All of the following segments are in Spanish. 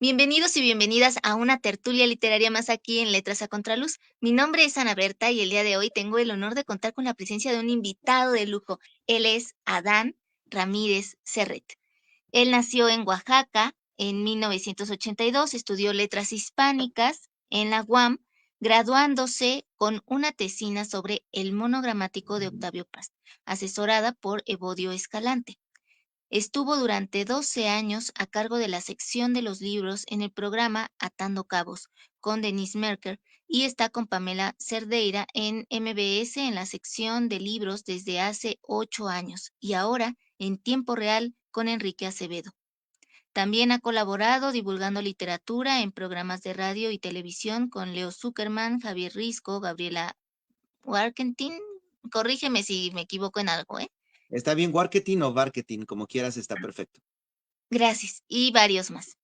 Bienvenidos y bienvenidas a una tertulia literaria más aquí en Letras a Contraluz. Mi nombre es Ana Berta y el día de hoy tengo el honor de contar con la presencia de un invitado de lujo. Él es Adán Ramírez Serret. Él nació en Oaxaca en 1982, estudió Letras Hispánicas en la UAM, graduándose con una tesina sobre el monogramático de Octavio Paz, asesorada por Evodio Escalante. Estuvo durante 12 años a cargo de la sección de los libros en el programa Atando Cabos con Denise Merker y está con Pamela Cerdeira en MBS en la sección de libros desde hace 8 años y ahora en tiempo real con Enrique Acevedo. También ha colaborado divulgando literatura en programas de radio y televisión con Leo Zuckerman, Javier Risco, Gabriela Warkentin. Corrígeme si me equivoco en algo, ¿eh? Está bien, marketing o marketing, como quieras, está perfecto. Gracias. Y varios más.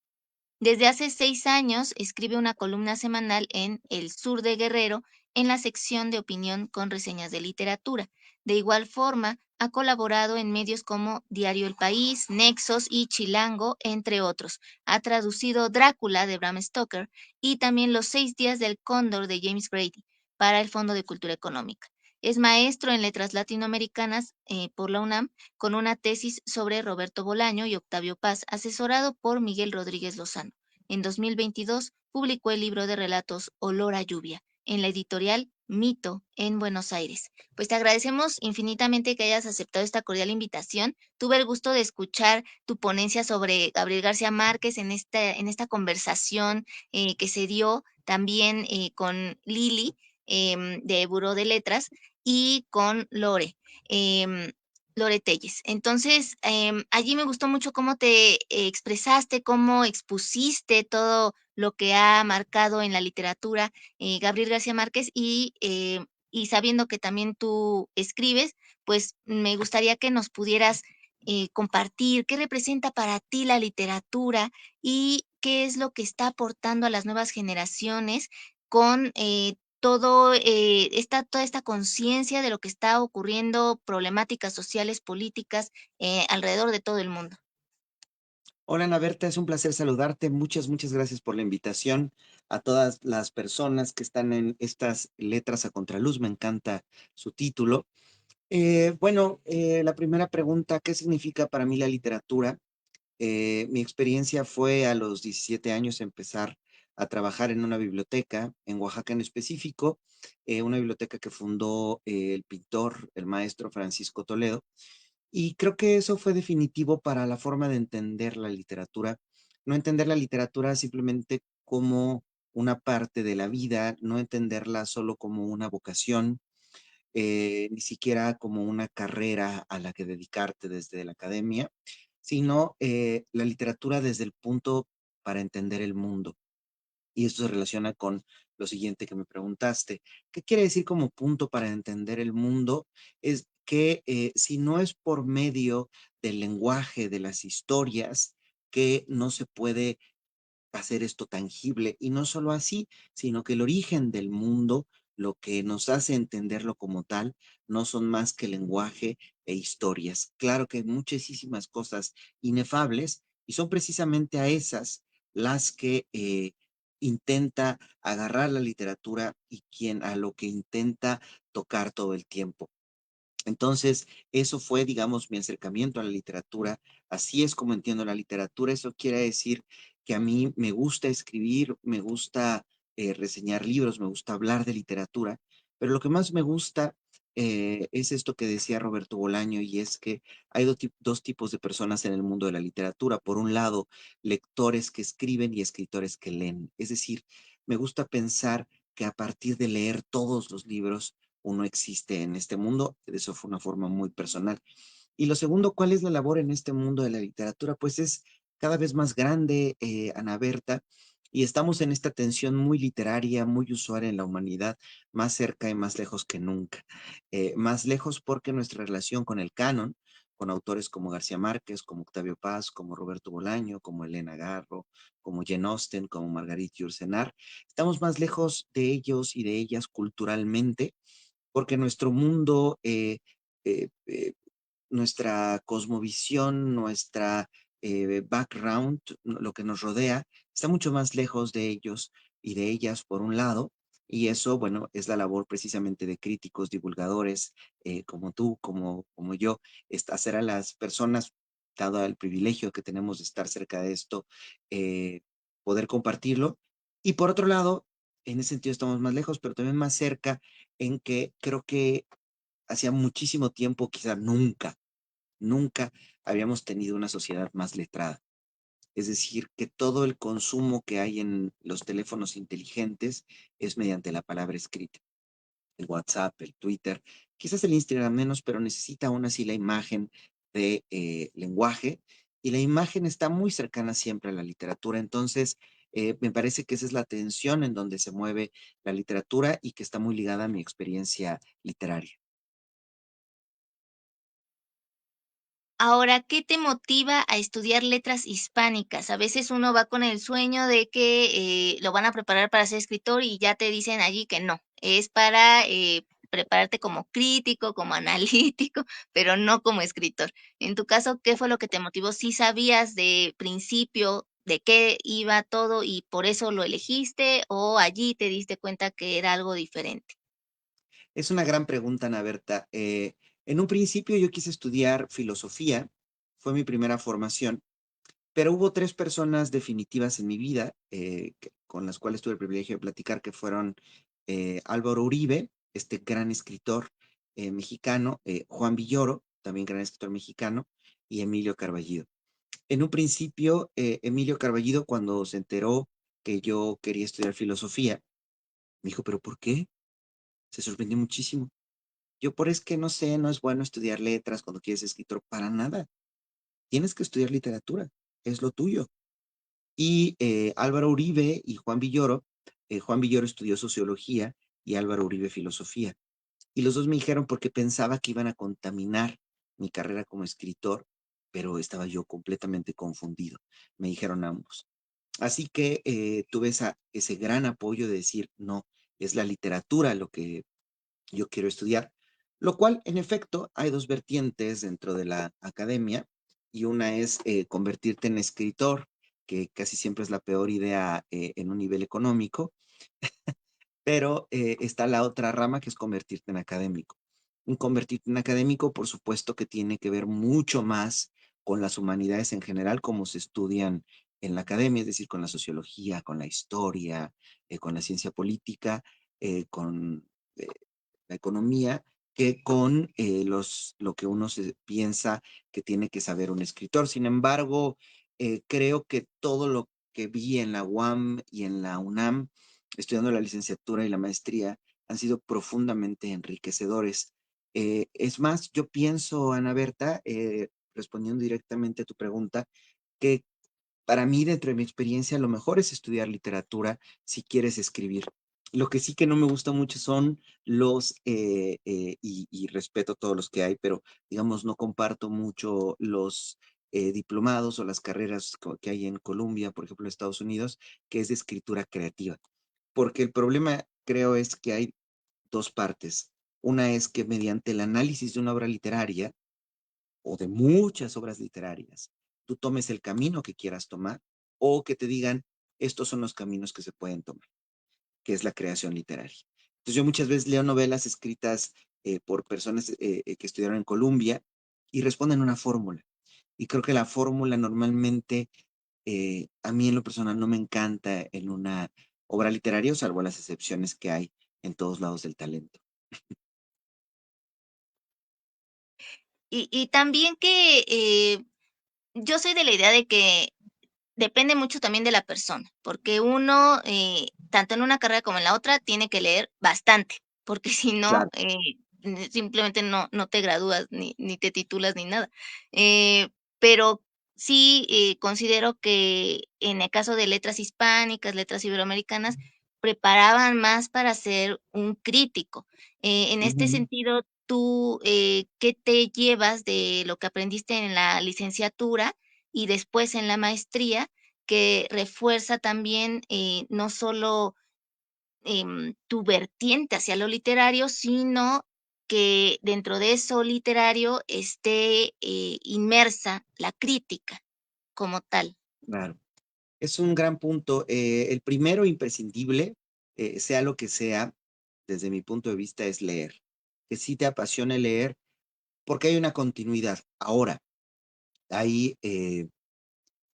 Desde hace 6 años escribe una columna semanal en El Sur de Guerrero en la sección de opinión con reseñas de literatura. De igual forma, ha colaborado en medios como Diario El País, Nexos y Chilango, entre otros. Ha traducido Drácula de Bram Stoker y también Los 6 días del Cóndor de James Grady para el Fondo de Cultura Económica. Es maestro en letras latinoamericanas por la UNAM con una tesis sobre Roberto Bolaño y Octavio Paz, asesorado por Miguel Rodríguez Lozano. En 2022 publicó el libro de relatos Olor a lluvia en la editorial Mito en Buenos Aires. Pues te agradecemos infinitamente que hayas aceptado esta cordial invitación. Tuve el gusto de escuchar tu ponencia sobre Gabriel García Márquez en esta conversación que se dio también con Lili de Buró de Letras y con Lore Telles. Entonces, allí me gustó mucho cómo te expresaste, cómo expusiste todo lo que ha marcado en la literatura Gabriel García Márquez y sabiendo que también tú escribes, pues me gustaría que nos pudieras compartir qué representa para ti la literatura y qué es lo que está aportando a las nuevas generaciones con toda esta conciencia de lo que está ocurriendo, problemáticas sociales, políticas alrededor de todo el mundo. Hola, Ana Berta, es un placer saludarte. Muchas gracias por la invitación a todas las personas que están en estas letras a contraluz. Me encanta su título. La primera pregunta, ¿qué significa para mí la literatura? Mi experiencia fue a los 17 años empezar a trabajar en una biblioteca, en Oaxaca en específico, una biblioteca que fundó el pintor, el maestro Francisco Toledo. Y creo que eso fue definitivo para la forma de entender la literatura. No entender la literatura simplemente como una parte de la vida, no entenderla solo como una vocación, ni siquiera como una carrera a la que dedicarte desde la academia, sino la literatura desde el punto para entender el mundo. Y esto se relaciona con lo siguiente que me preguntaste. ¿Qué quiere decir como punto para entender el mundo? Es que si no es por medio del lenguaje, de las historias, que no se puede hacer esto tangible. Y no solo así, sino que el origen del mundo, lo que nos hace entenderlo como tal, no son más que lenguaje e historias. Claro que hay muchísimas cosas inefables y son precisamente a esas las que intenta agarrar la literatura y quien a lo que intenta tocar todo el tiempo. Entonces, eso fue, digamos, mi acercamiento a la literatura. Así es como entiendo la literatura. Eso quiere decir que a mí me gusta escribir, me gusta reseñar libros, me gusta hablar de literatura, pero lo que más me gusta es esto que decía Roberto Bolaño, y es que hay dos tipos de personas en el mundo de la literatura. Por un lado, lectores que escriben y escritores que leen. Es decir, me gusta pensar que a partir de leer todos los libros, uno existe en este mundo. Eso fue una forma muy personal. Y lo segundo, ¿cuál es la labor en este mundo de la literatura? Pues es cada vez más grande, Ana Berta, y estamos en esta tensión muy literaria, muy usual en la humanidad, más cerca y más lejos que nunca. Más lejos porque nuestra relación con el canon, con autores como García Márquez, como Octavio Paz, como Roberto Bolaño, como Elena Garro, como Jane Austen, como Marguerite Yourcenar, estamos más lejos de ellos y de ellas culturalmente porque nuestro mundo, eh, eh, nuestra cosmovisión, nuestra background, lo que nos rodea, está mucho más lejos de ellos y de ellas, por un lado, y eso, bueno, es la labor precisamente de críticos, divulgadores, como tú, como yo, hacer a las personas, dado el privilegio que tenemos de estar cerca de esto, poder compartirlo. Y por otro lado, en ese sentido estamos más lejos, pero también más cerca en que creo que hacía muchísimo tiempo, quizá nunca habíamos tenido una sociedad más letrada. Es decir, que todo el consumo que hay en los teléfonos inteligentes es mediante la palabra escrita. El WhatsApp, el Twitter, quizás el Instagram menos, pero necesita aún así la imagen de lenguaje, y la imagen está muy cercana siempre a la literatura. Entonces, me parece que esa es la tensión en donde se mueve la literatura y que está muy ligada a mi experiencia literaria. Ahora, ¿qué te motiva a estudiar letras hispánicas? A veces uno va con el sueño de que lo van a preparar para ser escritor y ya te dicen allí que no, es para prepararte como crítico, como analítico, pero no como escritor. En tu caso, ¿qué fue lo que te motivó? ¿Sí sabías de principio de qué iba todo y por eso lo elegiste o allí te diste cuenta que era algo diferente? Es una gran pregunta, Ana Berta. En un principio yo quise estudiar filosofía, fue mi primera formación, pero hubo tres personas definitivas en mi vida, con las cuales tuve el privilegio de platicar, que fueron Álvaro Uribe, este gran escritor mexicano, Juan Villoro, también gran escritor mexicano, y Emilio Carballido. En un principio, Emilio Carballido, cuando se enteró que yo quería estudiar filosofía, me dijo, ¿pero por qué? Se sorprendió muchísimo. Yo, por es que no sé, no es bueno estudiar letras cuando quieres ser escritor, para nada. Tienes que estudiar literatura, es lo tuyo. Y Álvaro Uribe y Juan Villoro estudió sociología y Álvaro Uribe filosofía. Y los dos me dijeron porque pensaba que iban a contaminar mi carrera como escritor, pero estaba yo completamente confundido, me dijeron ambos. Así que tuve ese gran apoyo de decir, no, es la literatura lo que yo quiero estudiar, lo cual, en efecto, hay dos vertientes dentro de la academia, y una es convertirte en escritor, que casi siempre es la peor idea en un nivel económico, pero está la otra rama que es convertirte en académico. Un convertirte en académico, por supuesto, que tiene que ver mucho más con las humanidades en general, como se estudian en la academia, es decir, con la sociología, con la historia, con la ciencia política, con eh, la economía, que con lo que uno se piensa que tiene que saber un escritor. Sin embargo, creo que todo lo que vi en la UAM y en la UNAM, estudiando la licenciatura y la maestría, han sido profundamente enriquecedores. Es más, yo pienso, Ana Berta, respondiendo directamente a tu pregunta, que para mí, dentro de mi experiencia, lo mejor es estudiar literatura si quieres escribir. Lo que sí que no me gusta mucho son y respeto todos los que hay, pero digamos, no comparto mucho los diplomados o las carreras que hay en Colombia, por ejemplo, en Estados Unidos, que es de escritura creativa. Porque el problema, creo, es que hay dos partes. Una es que mediante el análisis de una obra literaria, o de muchas obras literarias, tú tomes el camino que quieras tomar, o que te digan, estos son los caminos que se pueden tomar, que es la creación literaria. Entonces yo muchas veces leo novelas escritas por personas que estudiaron en Columbia y responden una fórmula. Y creo que la fórmula normalmente, a mí en lo personal no me encanta en una obra literaria, salvo las excepciones que hay en todos lados del talento. Y también que yo soy de la idea de que depende mucho también de la persona, porque uno, tanto en una carrera como en la otra, tiene que leer bastante, porque si no, Claro. simplemente no te gradúas, ni te titulas, ni nada. Pero sí, considero que en el caso de letras hispánicas, letras iberoamericanas, preparaban más para ser un crítico. En este Ujú. sentido, tú, ¿qué te llevas de lo que aprendiste en la licenciatura y después en la maestría, que refuerza también, no solo, tu vertiente hacia lo literario, sino que dentro de eso literario esté, inmersa la crítica? como tal. Claro. Es un gran punto. El primero imprescindible, sea lo que sea, desde mi punto de vista, es leer. Que sí te apasione leer, porque hay una continuidad. Ahora, hay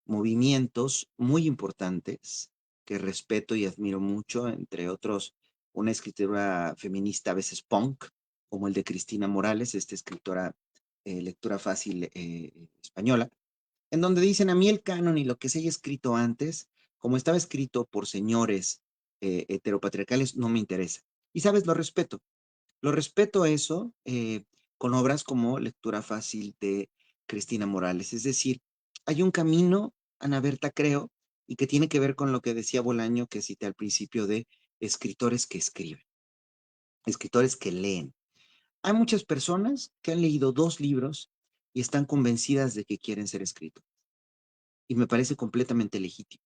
movimientos muy importantes que respeto y admiro mucho, entre otros, una escritura feminista, a veces punk, como el de Cristina Morales, esta escritora, lectura fácil española, en donde dicen a mí el canon y lo que se haya escrito antes, como estaba escrito por señores heteropatriarcales, no me interesa. Y sabes, lo respeto eso con obras como Lectura Fácil de Cristina Morales. Es decir, hay un camino, Ana Berta, creo, y que tiene que ver con lo que decía Bolaño, que cité al principio, de escritores que escriben, escritores que leen. Hay muchas personas que han leído 2 libros y están convencidas de que quieren ser escritores. Y me parece completamente legítimo.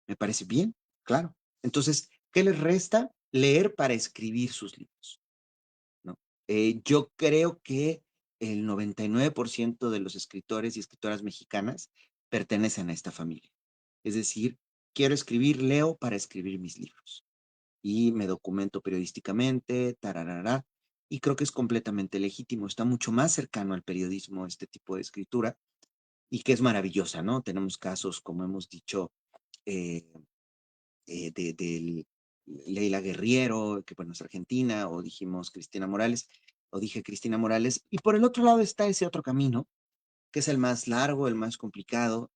Me parece bien, claro. Entonces, ¿qué les resta? Leer para escribir sus libros, ¿no? Yo creo que el 99% de los escritores y escritoras mexicanas pertenecen a esta familia. Es decir, quiero escribir, leo para escribir mis libros. Y me documento periodísticamente, tararara, y creo que es completamente legítimo. Está mucho más cercano al periodismo este tipo de escritura y que es maravillosa, ¿no? Tenemos casos, como hemos dicho, eh, de Leila Guerriero, que bueno, es argentina, o dijimos Cristina Morales, o dije Cristina Morales, y por el otro lado está ese otro camino, que es el más largo, el más complicado,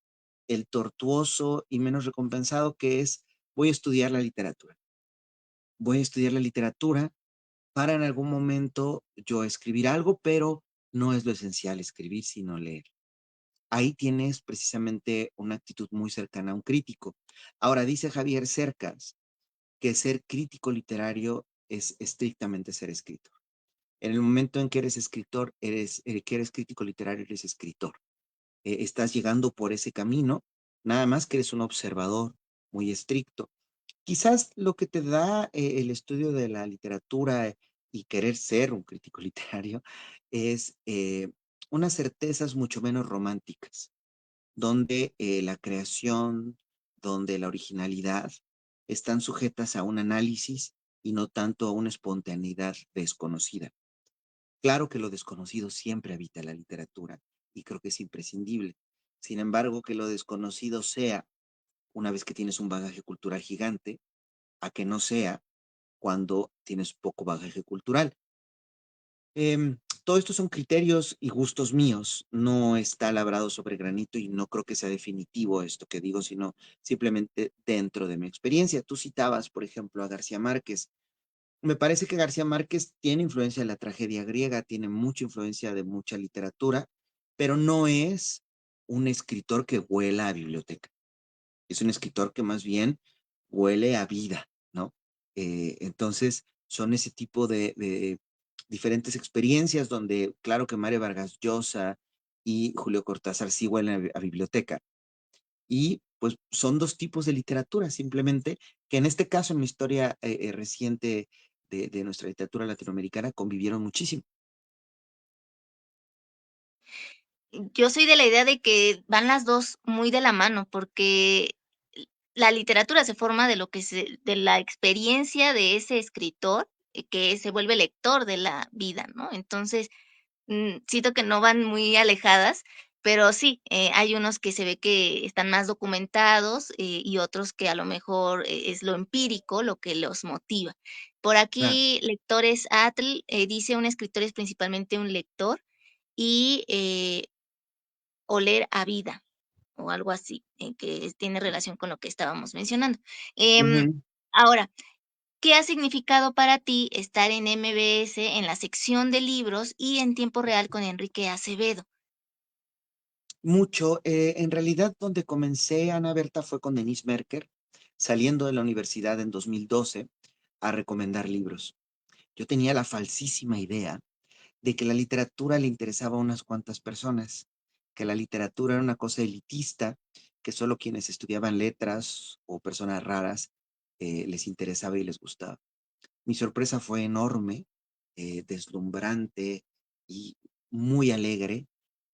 el tortuoso y menos recompensado, que es voy a estudiar la literatura. Voy a estudiar la literatura para en algún momento yo escribir algo, pero no es lo esencial escribir, sino leer. Ahí tienes precisamente una actitud muy cercana a un crítico. Ahora, dice Javier Cercas, que ser crítico literario es estrictamente ser escritor. En el momento en que eres escritor, que eres crítico literario, eres escritor. Estás llegando por ese camino, nada más que eres un observador muy estricto. Quizás lo que te da el estudio de la literatura y querer ser un crítico literario es unas certezas mucho menos románticas donde la creación, donde la originalidad están sujetas a un análisis y no tanto a una espontaneidad desconocida. Claro que lo desconocido siempre habita la literatura y creo que es imprescindible. Sin embargo, que lo desconocido sea, una vez que tienes un bagaje cultural gigante, a que no sea cuando tienes poco bagaje cultural. Todo esto son criterios y gustos míos, no está labrado sobre granito y no creo que sea definitivo esto que digo, sino simplemente dentro de mi experiencia. Tú citabas, por ejemplo, a García Márquez. Me parece que García Márquez tiene influencia de la tragedia griega, tiene mucha influencia de mucha literatura, pero no es un escritor que huela a biblioteca. Es un escritor que más bien huele a vida, ¿no? Entonces, son ese tipo de diferentes experiencias donde, claro que Mario Vargas Llosa y Julio Cortázar sí huelen a biblioteca. Y pues son 2 tipos de literatura, simplemente, que en este caso, en mi historia reciente de nuestra literatura latinoamericana, convivieron muchísimo. Yo soy de la idea de que van las 2 muy de la mano, porque la literatura se forma de lo que se de la experiencia de ese escritor, que se vuelve lector de la vida, ¿no? Entonces, siento que no van muy alejadas, pero sí, hay unos que se ve que están más documentados, y otros que a lo mejor es lo empírico lo que los motiva. Por Claro. aquí, Lectores Atl, dice: "Un escritor es principalmente un lector y, oler a vida", o algo así, que tiene relación con lo que estábamos mencionando. Em, Ujú. ahora, ¿qué ha significado para ti estar en MBS en la sección de libros y en tiempo real con Enrique Acevedo? Mucho. En realidad, donde comencé, Ana Berta, fue con Denise Merker, saliendo de la universidad en 2012 a recomendar libros. Yo tenía la falsísima idea de que la literatura le interesaba a unas cuantas personas, que la literatura era una cosa elitista, que solo quienes estudiaban letras o personas raras les interesaba y les gustaba. Mi sorpresa fue enorme, deslumbrante y muy alegre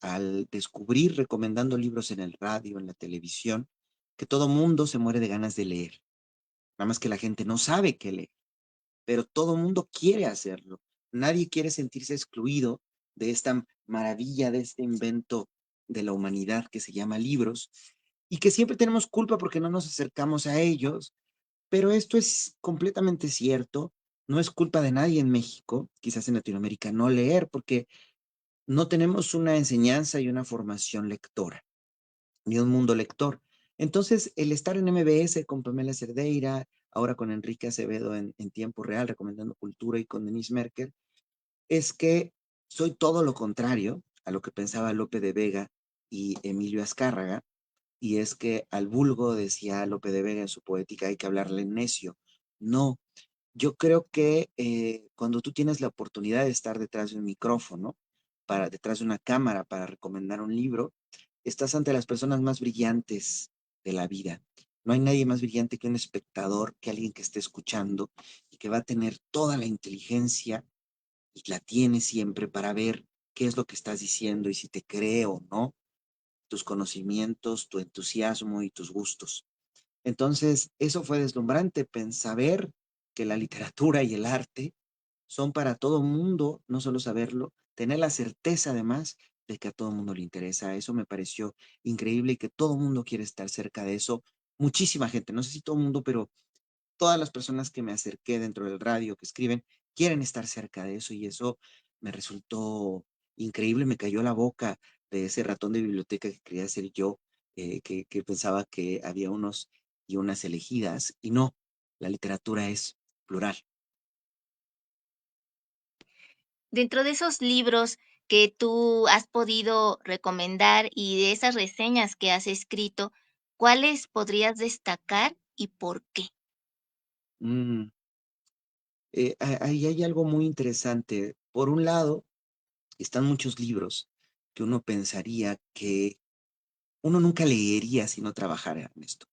al descubrir, recomendando libros en el radio, en la televisión, que todo mundo se muere de ganas de leer. Nada más que la gente no sabe qué leer, pero todo mundo quiere hacerlo. Nadie quiere sentirse excluido de esta maravilla, de este invento de la humanidad que se llama libros y que siempre tenemos culpa porque no nos acercamos a ellos, pero esto es completamente cierto. No es culpa de nadie en México, quizás en Latinoamérica, no leer, porque no tenemos una enseñanza y una formación lectora, ni un mundo lector. Entonces, el estar en MBS con Pamela Cerdeira, ahora con Enrique Acevedo en tiempo real, recomendando cultura, y con Denise Merker, es que soy todo lo contrario a lo que pensaba Lope de Vega y Emilio Azcárraga, y es que al vulgo, decía Lope de Vega en su poética, hay que hablarle necio. No, yo creo que cuando tú tienes la oportunidad de estar detrás de un micrófono, detrás de una cámara para recomendar un libro, estás ante las personas más brillantes de la vida. No hay nadie más brillante que un espectador, que alguien que esté escuchando y que va a tener toda la inteligencia y la tiene siempre para ver qué es lo que estás diciendo y si te cree o no, tus conocimientos, tu entusiasmo y tus gustos. Entonces, eso fue deslumbrante, saber que la literatura y el arte son para todo mundo, no solo saberlo, tener la certeza además de que a todo mundo le interesa. Eso me pareció increíble y que todo mundo quiere estar cerca de eso. Muchísima gente, no sé si todo el mundo, pero todas las personas que me acerqué dentro del radio, que escriben, quieren estar cerca de eso y eso me resultó increíble, me cayó la boca de ese ratón de biblioteca que quería ser yo, que pensaba que había unos y unas elegidas y no, la literatura es plural. Dentro de esos libros que tú has podido recomendar y de esas reseñas que has escrito, ¿cuáles podrías destacar y por qué? Mm, ahí hay algo muy interesante. Por un lado, están muchos libros que uno pensaría que uno nunca leería si no trabajara en esto.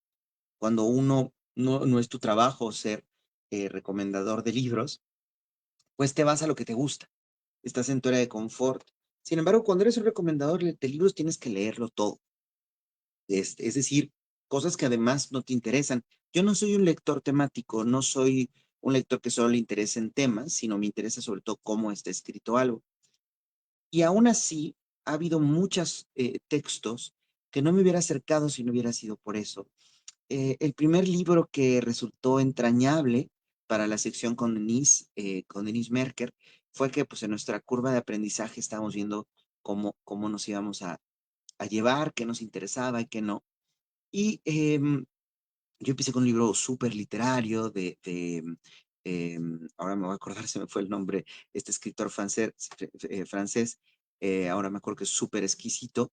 Cuando uno no es tu trabajo ser recomendador de libros, pues te vas a lo que te gusta. Estás en tu área de confort. Sin embargo, cuando eres un recomendador de libros, tienes que leerlo todo. Es decir, cosas que además no te interesan. Yo no soy un lector temático, no soy un lector que solo le interesa en temas, sino me interesa sobre todo cómo está escrito algo. Y aún así, ha habido muchos textos que no me hubiera acercado si no hubiera sido por eso. El primer libro que resultó entrañable para la sección con Denise Merker, fue que pues en nuestra curva de aprendizaje estábamos viendo cómo nos íbamos a llevar, qué nos interesaba y qué no. Y yo empecé con un libro súper literario ahora me voy a acordar, se me fue el nombre, este escritor francés, ahora me acuerdo que es súper exquisito.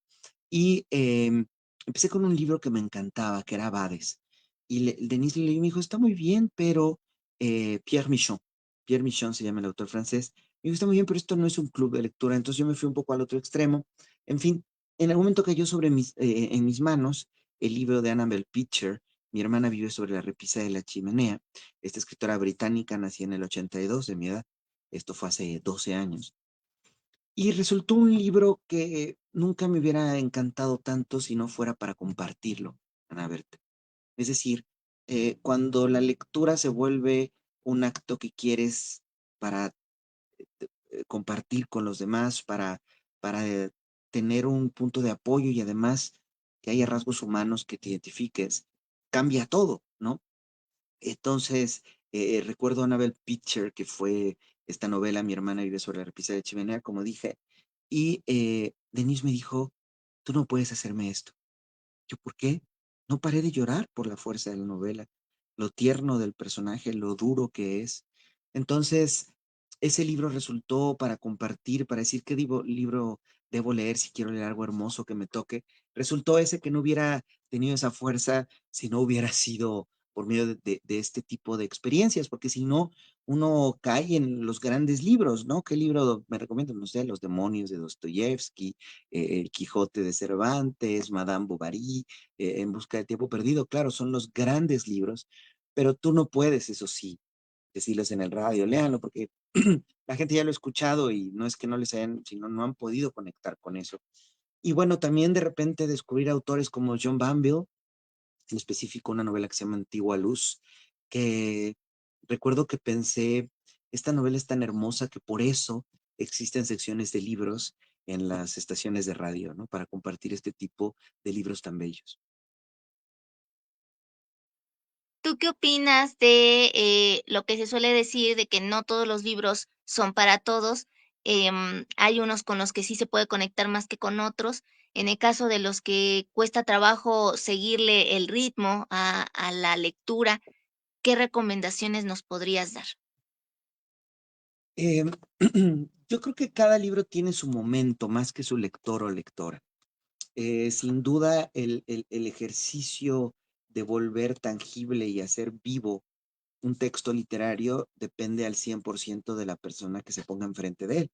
Y empecé con un libro que me encantaba, que era Abades. Y Denise le leyó y me dijo, está muy bien, pero Pierre Michon se llama el autor francés, me dijo, está muy bien, pero esto no es un club de lectura. Entonces yo me fui un poco al otro extremo. En fin, en algún momento cayó en mis manos el libro de Annabel Pitcher, Mi hermana vive sobre la repisa de la chimenea. Esta escritora británica nació en el 82, de mi edad. Esto fue hace 12 años. Y resultó un libro que nunca me hubiera encantado tanto si no fuera para compartirlo, Ana Berta. Es decir, cuando la lectura se vuelve un acto que quieres para compartir con los demás, para tener un punto de apoyo y además que haya rasgos humanos que te identifiques, cambia todo, ¿no? Entonces, recuerdo a Annabel Pitcher, que fue esta novela, Mi hermana vive sobre la repisa de chimenea, como dije, y Denise me dijo, tú no puedes hacerme esto. Yo, ¿por qué? No paré de llorar por la fuerza de la novela, lo tierno del personaje, lo duro que es. Entonces, ese libro resultó para compartir, para decir qué libro debo leer si quiero leer algo hermoso que me toque. Resultó ese que no hubiera tenido esa fuerza si no hubiera sido por medio de este tipo de experiencias, porque si no, uno cae en los grandes libros, ¿no? ¿Qué libro me recomiendan? No sé, Los demonios de Dostoyevsky, El Quijote de Cervantes, Madame Bovary, En busca del tiempo perdido. Claro, son los grandes libros, pero tú no puedes, eso sí, decirles en el radio, léanlo, porque la gente ya lo ha escuchado y no es que no les hayan, sino no han podido conectar con eso. Y bueno, también de repente descubrir autores como John Banville, en específico una novela que se llama Antigua Luz, que recuerdo que pensé, esta novela es tan hermosa que por eso existen secciones de libros en las estaciones de radio, ¿no? Para compartir este tipo de libros tan bellos. ¿Tú qué opinas de lo que se suele decir de que no todos los libros son para todos? Hay unos con los que sí se puede conectar más que con otros. En el caso de los que cuesta trabajo seguirle el ritmo a la lectura, ¿qué recomendaciones nos podrías dar? Em, yo creo que cada libro tiene su momento más que su lector o lectora. Sin duda, el ejercicio de volver tangible y hacer vivo un texto literario depende al 100% de la persona que se ponga enfrente de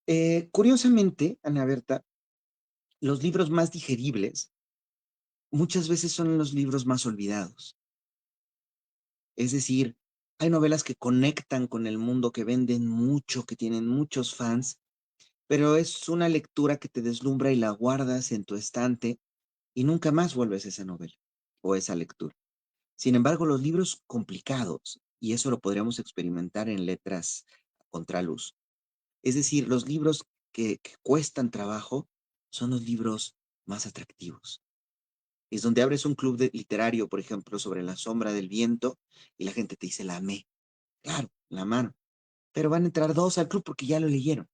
él. Curiosamente, Ana Berta, los libros más digeribles muchas veces son los libros más olvidados. Es decir, hay novelas que conectan con el mundo, que venden mucho, que tienen muchos fans, pero es una lectura que te deslumbra y la guardas en tu estante y nunca más vuelves a esa novela o esa lectura. Sin embargo, los libros complicados, y eso lo podríamos experimentar en letras a contraluz, es decir, los libros que cuestan trabajo son los libros más atractivos. Es donde abres un club literario, por ejemplo, sobre la sombra del viento, y la gente te dice, la amé. Claro, la mano. Pero van a entrar dos al club porque ya lo leyeron.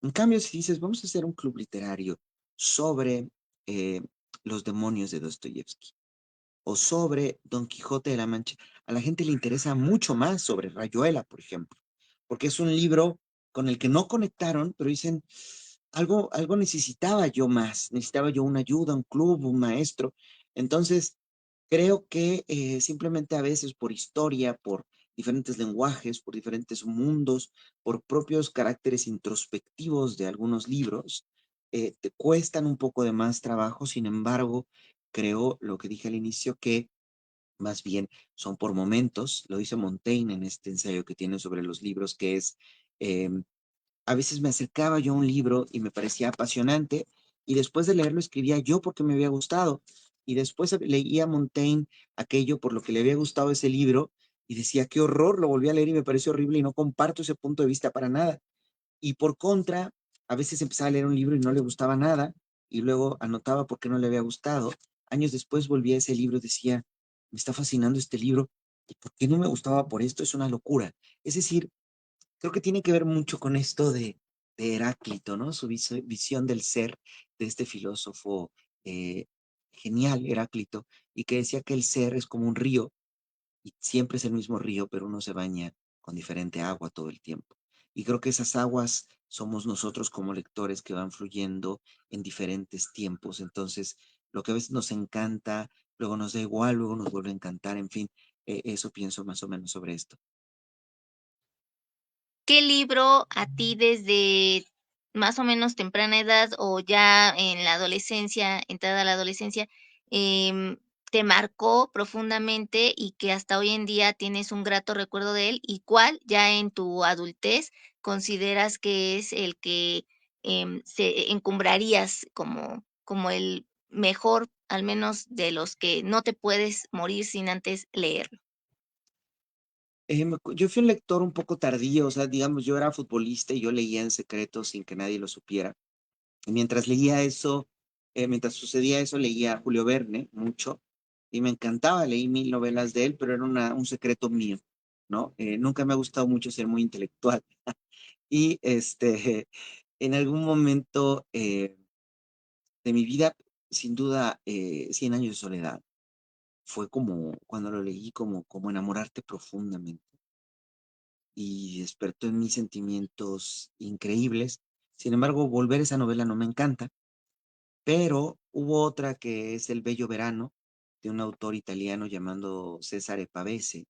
En cambio, si dices, vamos a hacer un club literario sobre eh, los demonios de Dostoyevsky o sobre Don Quijote de la Mancha, a la gente le interesa mucho más sobre Rayuela, por ejemplo, porque es un libro con el que no conectaron, pero dicen, algo necesitaba yo más, necesitaba yo una ayuda, un club, un maestro. Entonces, creo que simplemente a veces por historia, por diferentes lenguajes, por diferentes mundos, por propios caracteres introspectivos de algunos libros, te cuestan un poco de más trabajo. Sin embargo, creo lo que dije al inicio, que más bien son por momentos, lo dice Montaigne en este ensayo que tiene sobre los libros, que es, em, a veces me acercaba yo a un libro y me parecía apasionante y después de leerlo escribía yo porque me había gustado y después leía Montaigne aquello por lo que le había gustado ese libro y decía, qué horror, lo volví a leer y me pareció horrible y no comparto ese punto de vista para nada. Y por contra, a veces empezaba a leer un libro y no le gustaba nada, y luego anotaba por qué no le había gustado. Años después volví a ese libro y decía, me está fascinando este libro, ¿y por qué no me gustaba por esto? Es una locura. Es decir, creo que tiene que ver mucho con esto de Heráclito, ¿no? Su visión del ser de este filósofo eh, genial, Heráclito, y que decía que el ser es como un río y siempre es el mismo río, pero uno se baña con diferente agua todo el tiempo. Y creo que esas aguas somos nosotros como lectores que van fluyendo en diferentes tiempos. Entonces, lo que a veces nos encanta, luego nos da igual, luego nos vuelve a encantar, en fin, eso pienso más o menos sobre esto. ¿Qué libro a ti desde más o menos temprana edad o ya en la adolescencia, entrada a la adolescencia, te marcó profundamente y que hasta hoy en día tienes un grato recuerdo de él? ¿Y cuál ya en tu adultez consideras que es el que se encumbrarías como el mejor, al menos de los que no te puedes morir sin antes leerlo? Yo fui un lector un poco tardío, o sea, digamos, yo era futbolista y yo leía en secreto sin que nadie lo supiera. Y mientras leía eso, mientras sucedía eso, leía a Julio Verne mucho y me encantaba, leí 1000 novelas de él, pero era un secreto mío, ¿no? Nunca me ha gustado mucho ser muy intelectual. Y en algún momento de mi vida, sin duda, Cien años de soledad, fue como, cuando lo leí, como enamorarte profundamente y despertó en mí sentimientos increíbles. Sin embargo, volver a esa novela no me encanta, pero hubo otra que es El bello verano, de un autor italiano llamado Cesare Pavese.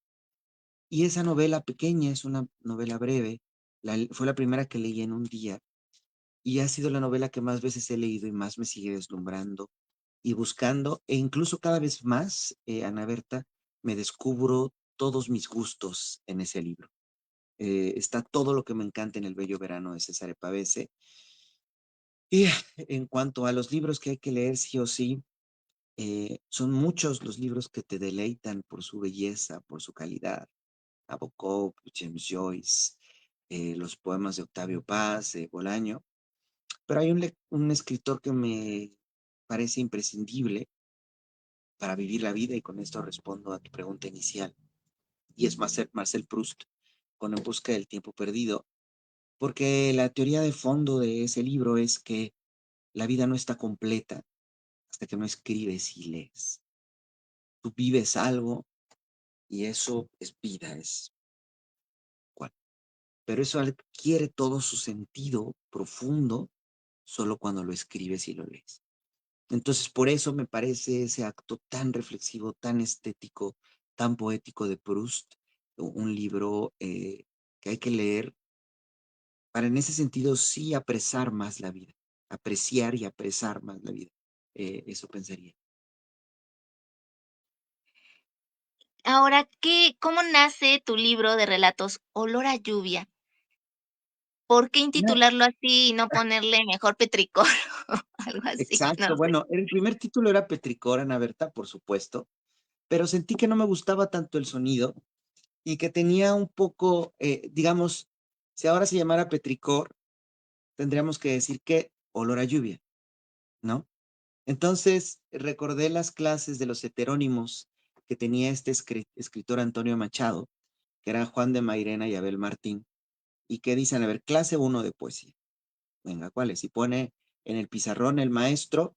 Y esa novela pequeña, es una novela breve, fue la primera que leí en un día y ha sido la novela que más veces he leído y más me sigue deslumbrando y buscando, e incluso cada vez más, Ana Berta, me descubro todos mis gustos en ese libro. Está todo lo que me encanta en El bello verano de Cesare Pavese. Y en cuanto a los libros que hay que leer sí o sí, son muchos los libros que te deleitan por su belleza, por su calidad. Nabokov, James Joyce, los poemas de Octavio Paz, de Bolaño. Pero hay un escritor que me parece imprescindible para vivir la vida, y con esto respondo a tu pregunta inicial, y es Marcel Proust, con En busca del tiempo perdido, porque la teoría de fondo de ese libro es que la vida no está completa hasta que no escribes y lees. Tú vives algo y eso es vida, es cual. Pero eso adquiere todo su sentido profundo solo cuando lo escribes y lo lees. Entonces, por eso me parece ese acto tan reflexivo, tan estético, tan poético de Proust, un libro que hay que leer para en ese sentido sí apresar más la vida, apreciar y apresar más la vida. Eso pensaría. Ahora, ¿cómo nace tu libro de relatos Olor a lluvia? ¿Por qué No, intitularlo así y no ponerle mejor Petricor o algo así? exacto, No sé. bueno, el primer título era Petricor, Ana Berta, por supuesto, pero sentí que no me gustaba tanto el sonido y que tenía un poco, digamos, si ahora se llamara Petricor, tendríamos que decir que olor a lluvia, ¿no? Entonces recordé las clases de los heterónimos que tenía este escritor Antonio Machado, que era Juan de Mairena y Abel Martín, y que dicen, a ver, clase uno de poesía. Venga, ¿cuál es? Y pone en el pizarrón el maestro,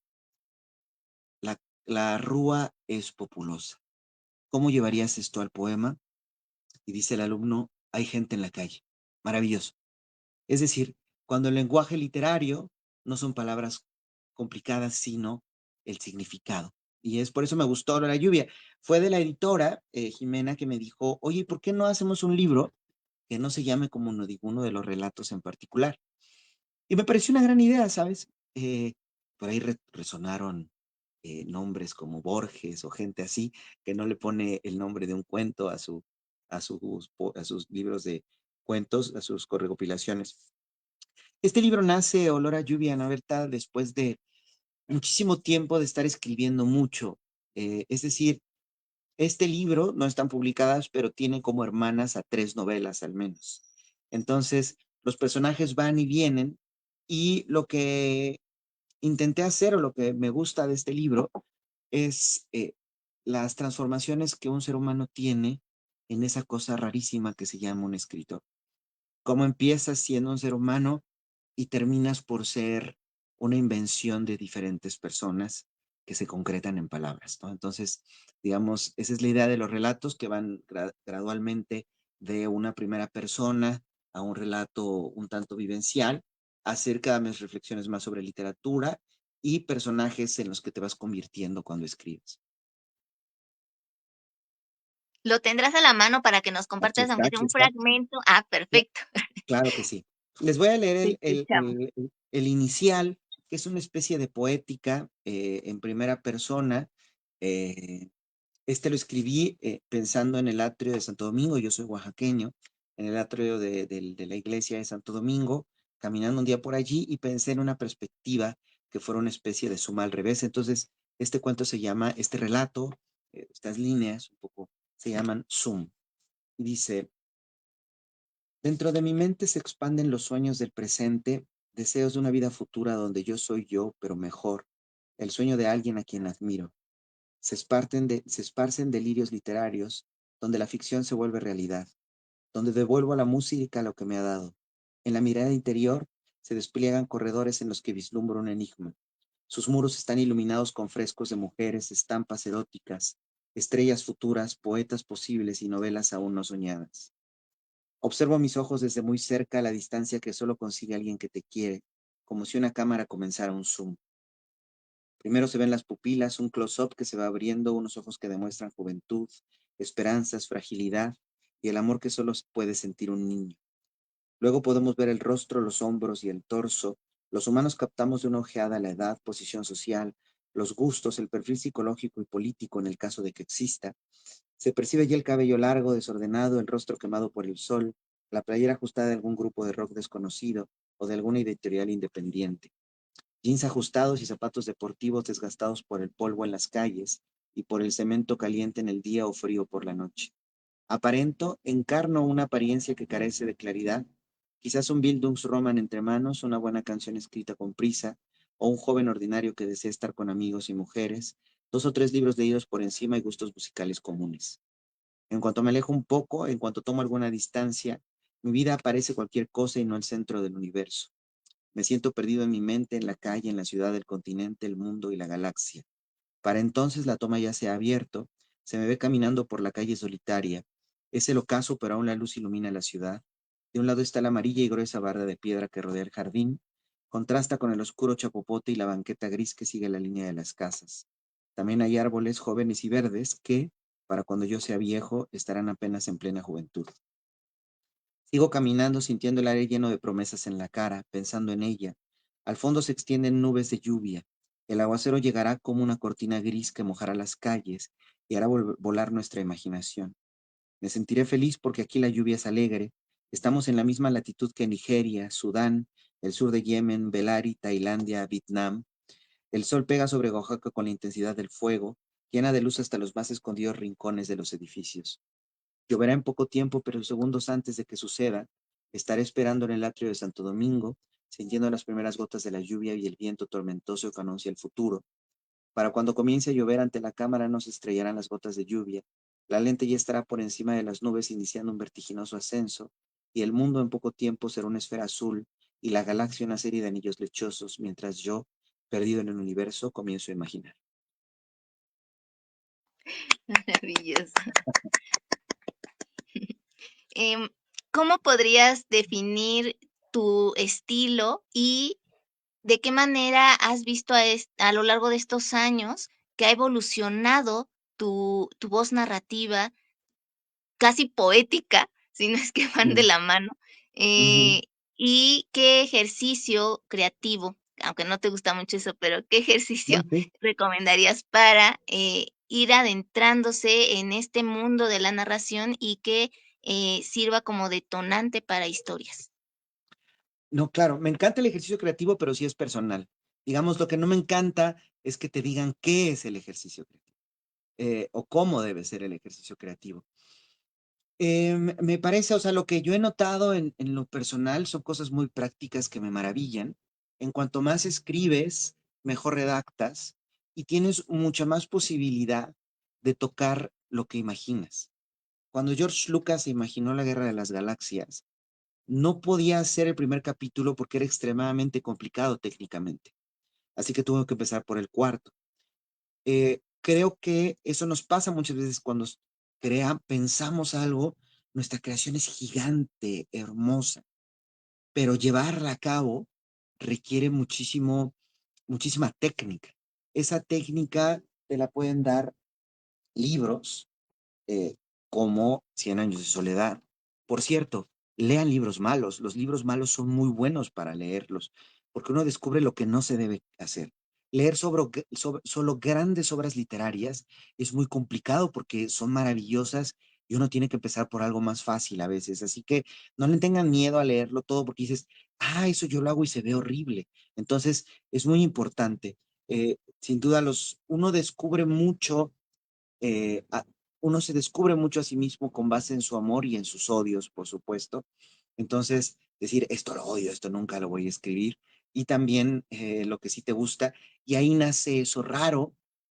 la, la rúa es populosa. ¿Cómo llevarías esto al poema? Y dice el alumno, hay gente en la calle. Maravilloso. Es decir, cuando el lenguaje literario no son palabras complicadas, sino el significado. Y es por eso me gustó la lluvia. Fue de la editora, Jimena, que me dijo, oye, ¿por qué no hacemos un libro que no se llame como uno de los relatos en particular? Y me pareció una gran idea, ¿sabes? Por ahí resonaron nombres como Borges o gente así, que no le pone el nombre de un cuento a sus libros de cuentos, a sus recopilaciones. Este libro nace, Olor a lluvia, Ana Berta, después de muchísimo tiempo de estar escribiendo mucho. Es decir, este libro no están publicadas, pero tiene como hermanas a 3 novelas al menos. Entonces, los personajes van y vienen, y lo que intenté hacer, o lo que me gusta de este libro, es las transformaciones que un ser humano tiene en esa cosa rarísima que se llama un escritor. Cómo empiezas siendo un ser humano y terminas por ser una invención de diferentes personas que se concretan en palabras, ¿no? Entonces, digamos, esa es la idea de los relatos, que van gradualmente de una primera persona a un relato un tanto vivencial, a hacer cada vez reflexiones más sobre literatura y personajes en los que te vas convirtiendo cuando escribes. ¿Lo tendrás a la mano para que nos Aquí compartas, está, aunque sea aquí un está. fragmento? Ah, Cla- perfecto. Claro que sí. Les voy a leer Te escuchamos. el inicial, que es una especie de poética en primera persona. Eh, este lo escribí pensando en el atrio de Santo Domingo. Yo soy oaxaqueño, en el atrio de la iglesia de Santo Domingo, caminando un día por allí, y pensé en una perspectiva que fuera una especie de suma al revés. Entonces, este cuento se llama, este relato, estas líneas un poco, se llaman Zoom. Y dice: dentro de mi mente se expanden los sueños del presente, deseos de una vida futura donde yo soy yo, pero mejor, el sueño de alguien a quien admiro. Se esparcen delirios literarios, donde la ficción se vuelve realidad, donde devuelvo a la música lo que me ha dado. En la mirada interior se despliegan corredores en los que vislumbro un enigma. Sus muros están iluminados con frescos de mujeres, estampas eróticas, estrellas futuras, poetas posibles y novelas aún no soñadas. Observo mis ojos desde muy cerca, a la distancia que solo consigue alguien que te quiere, como si una cámara comenzara un zoom. Primero se ven las pupilas, un close-up que se va abriendo, unos ojos que demuestran juventud, esperanzas, fragilidad y el amor que solo puede sentir un niño. Luego podemos ver el rostro, los hombros y el torso. Los humanos captamos de una ojeada la edad, posición social, los gustos, el perfil psicológico y político en el caso de que exista. Se percibe ya el cabello largo, desordenado, el rostro quemado por el sol, la playera ajustada de algún grupo de rock desconocido o de alguna editorial independiente. jeans ajustados y zapatos deportivos desgastados por el polvo en las calles y por el cemento caliente en el día o frío por la noche. Aparento, encarno una apariencia que carece de claridad, quizás un Bildungsroman entre manos, una buena canción escrita con prisa, o un joven ordinario que desea estar con amigos y mujeres, dos o tres libros leídos por encima y gustos musicales comunes. En cuanto me alejo un poco, en cuanto tomo alguna distancia, mi vida parece cualquier cosa y no el centro del universo. Me siento perdido en mi mente, en la calle, en la ciudad, el continente, el mundo y la galaxia. Para entonces la toma ya se ha abierto, se me ve caminando por la calle solitaria. Es el ocaso, pero aún la luz ilumina la ciudad. De un lado está la amarilla y gruesa barda de piedra que rodea el jardín, contrasta con el oscuro chapopote y la banqueta gris que sigue la línea de las casas. También hay árboles jóvenes y verdes que, para cuando yo sea viejo, estarán apenas en plena juventud. Sigo caminando sintiendo el aire lleno de promesas en la cara, pensando en ella. Al fondo se extienden nubes de lluvia. El aguacero llegará como una cortina gris que mojará las calles y hará volar nuestra imaginación. Me sentiré feliz porque aquí la lluvia es alegre. Estamos en la misma latitud que Nigeria, Sudán, el sur de Yemen, Belari, Tailandia, Vietnam. El sol pega sobre Oaxaca con la intensidad del fuego, llena de luz hasta los más escondidos rincones de los edificios. Lloverá en poco tiempo, pero segundos antes de que suceda, estaré esperando en el atrio de Santo Domingo, sintiendo las primeras gotas de la lluvia y el viento tormentoso que anuncia el futuro. Para cuando comience a llover ante la cámara no se estrellarán las gotas de lluvia. La lente ya estará por encima de las nubes iniciando un vertiginoso ascenso, y el mundo en poco tiempo será una esfera azul y la galaxia una serie de anillos lechosos, mientras yo, perdido en el universo, comienzo a imaginar. Maravilloso. Em, ¿Cómo podrías definir tu estilo y de qué manera has visto a lo largo de estos años que ha evolucionado tu voz narrativa, casi poética, si no es que van de Mm, la mano? ujú. eh, ¿Y qué ejercicio creativo, aunque no te gusta mucho eso, pero qué ejercicio No, sí. recomendarías para ir adentrándose en este mundo de la narración y que sirva como detonante para historias? No, claro, me encanta el ejercicio creativo, pero sí es personal. Digamos, lo que no me encanta es que te digan qué es el ejercicio creativo, o cómo debe ser el ejercicio creativo. Me parece, o sea, lo que yo he notado en lo personal son cosas muy prácticas que me maravillan. En cuanto más escribes, mejor redactas y tienes mucha más posibilidad de tocar lo que imaginas. Cuando George Lucas imaginó la Guerra de las Galaxias, no podía hacer el primer capítulo porque era extremadamente complicado técnicamente. Así que tuvo que empezar por el cuarto. Creo que eso nos pasa muchas veces cuando pensamos algo, nuestra creación es gigante, hermosa, pero llevarla a cabo requiere muchísima técnica. Esa técnica te la pueden dar libros, eh, como Cien años de soledad. Por cierto, lean libros malos. Los libros malos son muy buenos para leerlos, porque uno descubre lo que no se debe hacer. Leer solo grandes obras literarias es muy complicado porque son maravillosas y uno tiene que empezar por algo más fácil a veces. Así que no le tengan miedo a leerlo todo porque dices, eso yo lo hago y se ve horrible. Entonces, es muy importante. Sin duda, uno descubre mucho, eh, a- uno se descubre mucho a sí mismo con base en su amor y en sus odios, por supuesto. Entonces, decir, esto lo odio, esto nunca lo voy a escribir. Y también lo que sí te gusta. Y ahí nace eso raro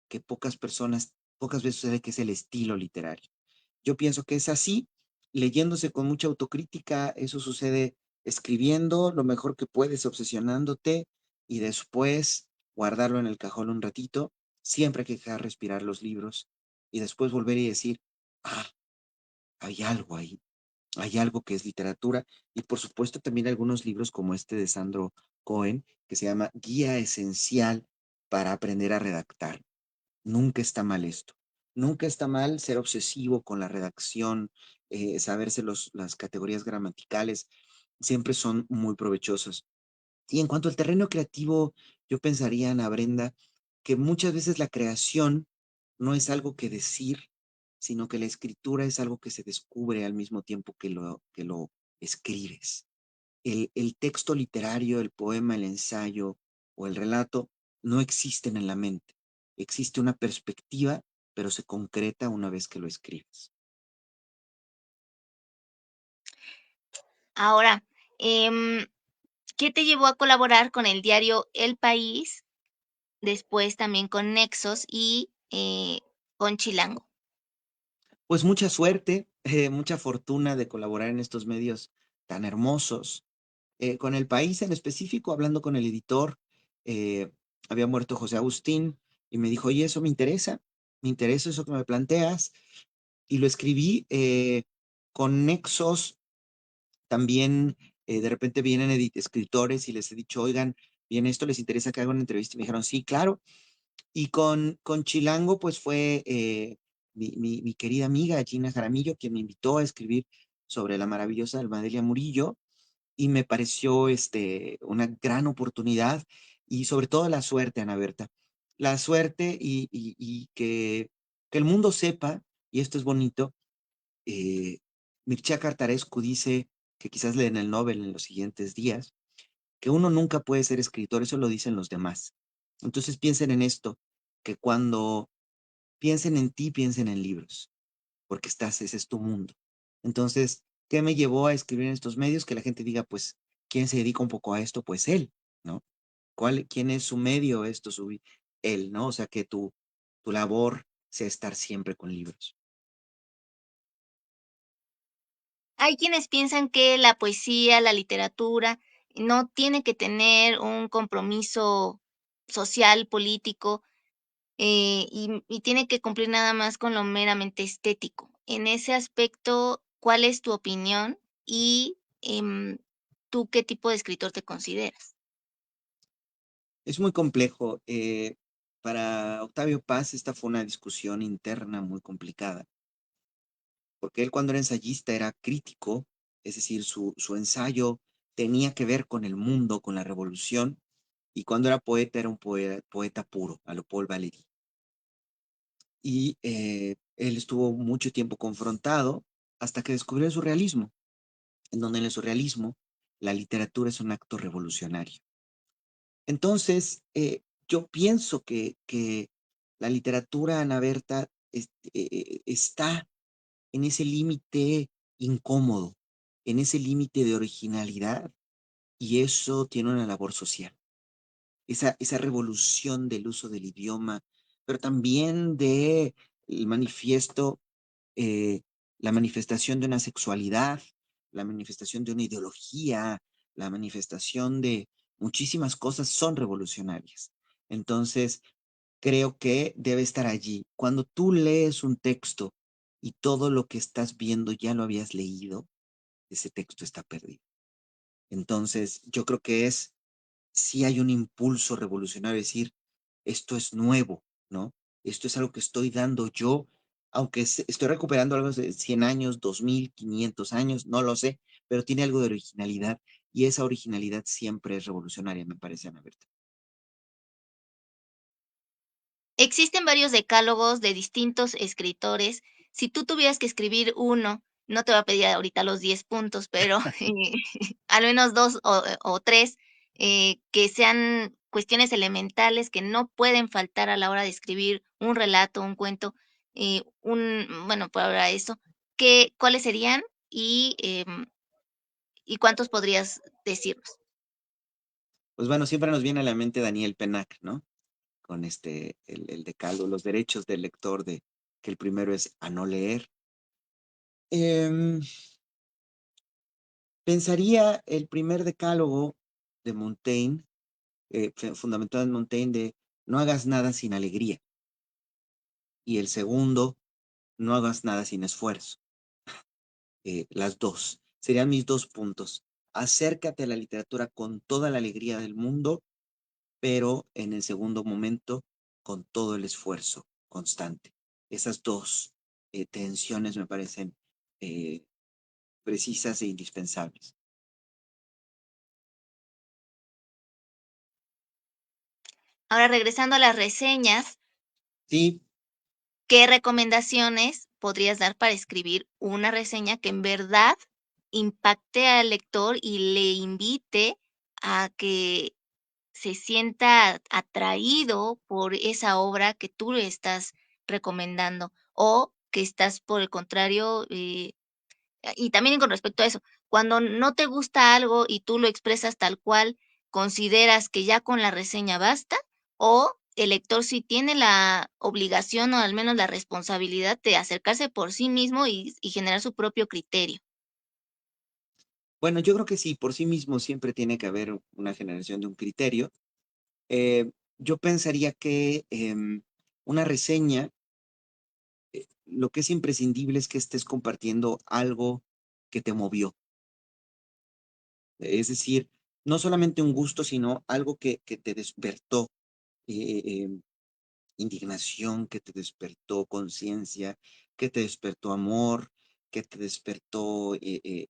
que pocas veces sucede, que es el estilo literario. Yo pienso que es así, leyéndose con mucha autocrítica, eso sucede escribiendo lo mejor que puedes, obsesionándote y después guardarlo en el cajón un ratito. Siempre hay que dejar respirar los libros y después volver y decir, ah, hay algo ahí, hay algo que es literatura. Y por supuesto también algunos libros como este de Sandro Cohen, que se llama Guía Esencial para aprender a redactar. Nunca está mal esto. Nunca está mal ser obsesivo con la redacción, saberse las categorías gramaticales, siempre son muy provechosas. Y en cuanto al terreno creativo, yo pensaría, Ana Brenda, que muchas veces la creación no es algo que decir, sino que la escritura es algo que se descubre al mismo tiempo que lo escribes. El texto literario, el poema, el ensayo, o el relato no existen en la mente. Existe una perspectiva, pero se concreta una vez que lo escribes. Ahora, ¿qué te llevó a colaborar con el diario El País, después también con Nexos y con Chilango? Pues mucha suerte, mucha fortuna de colaborar en estos medios tan hermosos. Con El País en específico, hablando con el editor, eh, había muerto José Agustín y me dijo, oye, eso me interesa eso que me planteas. Y lo escribí con Nexos también. De repente vienen escritores y les he dicho, oigan, bien, esto les interesa que haga una entrevista. Y me dijeron, sí, claro. Y con Chilango, pues fue mi querida amiga Gina Jaramillo quien me invitó a escribir sobre la maravillosa Almadelia Murillo y me pareció una gran oportunidad y sobre todo la suerte, Ana Berta. La suerte y que el mundo sepa, y esto es bonito, Mircea Cartarescu dice que quizás le den el Nobel en los siguientes días, que uno nunca puede ser escritor, eso lo dicen los demás. Entonces piensen en esto, que cuando piensen en ti, piensen en libros, porque ese es tu mundo. Entonces, ¿qué me llevó a escribir en estos medios? Que la gente diga, pues, ¿quién se dedica un poco a esto? Pues él, ¿no? ¿Quién es su medio? Él, ¿no? O sea, que tu labor sea estar siempre con libros. Hay quienes piensan que la poesía, la literatura, no tiene que tener un compromiso social, político, y tiene que cumplir nada más con lo meramente estético. En ese aspecto, ¿cuál es tu opinión? Y, ¿tú qué tipo de escritor te consideras? Es muy complejo. Para Octavio Paz, esta fue una discusión interna muy complicada, porque él cuando era ensayista era crítico, es decir, su ensayo tenía que ver con el mundo, con la revolución, y cuando era poeta era un poeta puro, a lo Paul Valéry. Y él estuvo mucho tiempo confrontado hasta que descubrió el surrealismo, en donde en el surrealismo la literatura es un acto revolucionario. Entonces, yo pienso que la literatura, Ana Berta, está en ese límite incómodo, en ese límite de originalidad, y eso tiene una labor social. Esa revolución del uso del idioma, pero también de el manifiesto, eh, la manifestación de una sexualidad, la manifestación de una ideología, la manifestación de muchísimas cosas son revolucionarias. Entonces, creo que debe estar allí. Cuando tú lees un texto y todo lo que estás viendo ya lo habías leído, ese texto está perdido. Entonces, yo creo que sí hay un impulso revolucionario, decir, esto es nuevo, ¿no? Esto es algo que estoy dando yo, aunque estoy recuperando algo de 100 años, 2500 años, no lo sé, pero tiene algo de originalidad y esa originalidad siempre es revolucionaria, me parece, Ana Berta. Existen varios decálogos de distintos escritores. Si tú tuvieras que escribir uno, no te voy a pedir ahorita los 10 puntos, pero al menos 2 o 3, que sean cuestiones elementales que no pueden faltar a la hora de escribir un relato, un cuento, bueno, por ahora eso, ¿cuáles serían y cuántos podrías decirnos? Pues bueno, siempre nos viene a la mente Daniel Pennac, ¿no? Con el decálogo, los derechos del lector, de que el primero es a no leer. Em, Pensaría el primer decálogo de Montaigne, fundamentado en Montaigne, de no hagas nada sin alegría. Y el segundo, no hagas nada sin esfuerzo. Las dos. Serían mis dos puntos. Acércate a la literatura con toda la alegría del mundo, pero en el segundo momento, con todo el esfuerzo constante. Esas dos tensiones me parecen eh, precisas e indispensables. Ahora, regresando a las reseñas, Sí, ¿qué recomendaciones podrías dar para escribir una reseña que en verdad impacte al lector y le invite a que se sienta atraído por esa obra que tú le estás recomendando, o que estás, por el contrario, y también con respecto a eso, cuando no te gusta algo y tú lo expresas tal cual, ¿consideras que ya con la reseña basta? ¿O el lector sí tiene la obligación o al menos la responsabilidad de acercarse por sí mismo y generar su propio criterio? Bueno, yo creo que sí, por sí mismo siempre tiene que haber una generación de un criterio. Yo pensaría que una reseña, lo que es imprescindible es que estés compartiendo algo que te movió. Es decir, no solamente un gusto, sino algo que te despertó indignación, que te despertó conciencia, que te despertó amor, que te despertó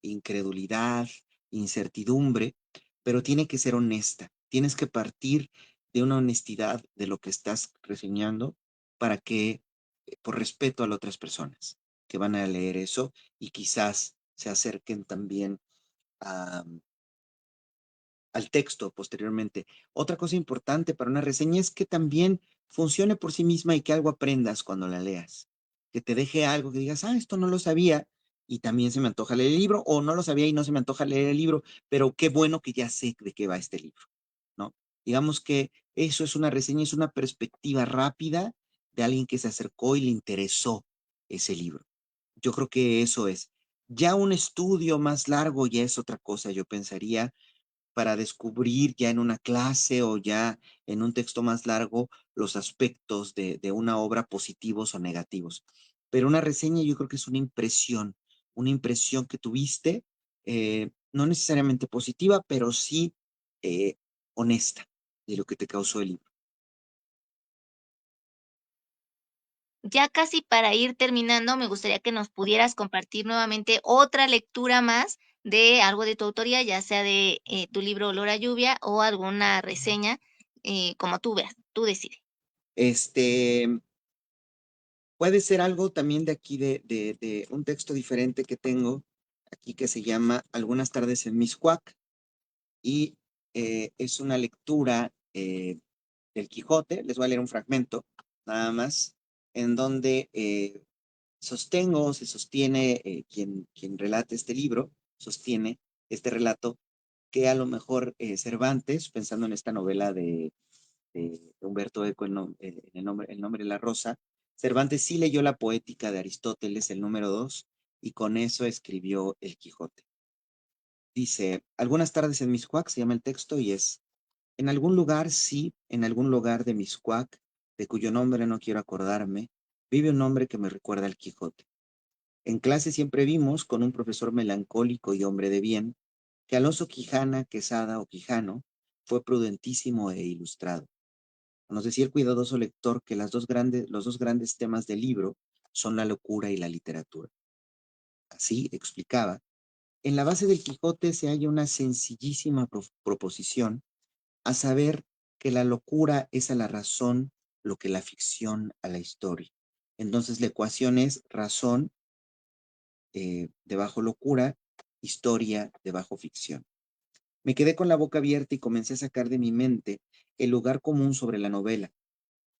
incredulidad, incertidumbre, pero tiene que ser honesta. Tienes que partir de una honestidad de lo que estás reseñando para que, por respeto a las otras personas que van a leer eso y quizás se acerquen también a, al texto posteriormente. Otra cosa importante para una reseña es que también funcione por sí misma y que algo aprendas cuando la leas. Que te deje algo que digas, ah, esto no lo sabía y también se me antoja leer el libro, o no lo sabía y no se me antoja leer el libro, pero qué bueno que ya sé de qué va este libro, ¿no? Digamos que eso es una reseña, es una perspectiva rápida de alguien que se acercó y le interesó ese libro. Yo creo que eso es. Ya un estudio más largo ya es otra cosa, yo pensaría, para descubrir ya en una clase o ya en un texto más largo los aspectos de una obra positivos o negativos. Pero una reseña yo creo que es una impresión que tuviste, no necesariamente positiva, pero sí eh, honesta de lo que te causó el libro. Ya casi para ir terminando, me gustaría que nos pudieras compartir nuevamente otra lectura más de algo de tu autoría, ya sea de tu libro Olor a lluvia o alguna reseña, como tú veas, tú decides. Este, puede ser algo también de aquí, de un texto diferente que tengo aquí que se llama Algunas tardes en Miscuac y es una lectura del Quijote. Les voy a leer un fragmento, nada más, en donde se sostiene, quien relata este libro, sostiene este relato, que a lo mejor Cervantes, pensando en esta novela de Humberto Eco, el nombre de la rosa, Cervantes sí leyó la poética de Aristóteles, el número 2, y con eso escribió el Quijote. Dice, Algunas tardes en Miscuac, se llama el texto, y es, en algún lugar, sí, en algún lugar de Miscuac, de cuyo nombre no quiero acordarme, vive un hombre que me recuerda al Quijote. En clase siempre vimos, con un profesor melancólico y hombre de bien, que Alonso Quijana, Quesada o Quijano, fue prudentísimo e ilustrado. Nos decía el cuidadoso lector que los dos grandes temas del libro son la locura y la literatura. Así, explicaba, en la base del Quijote se halla una sencillísima proposición, a saber que la locura es a la razón lo que la ficción a la historia. Entonces la ecuación es razón debajo locura, historia debajo ficción. Me quedé con la boca abierta y comencé a sacar de mi mente el lugar común sobre la novela.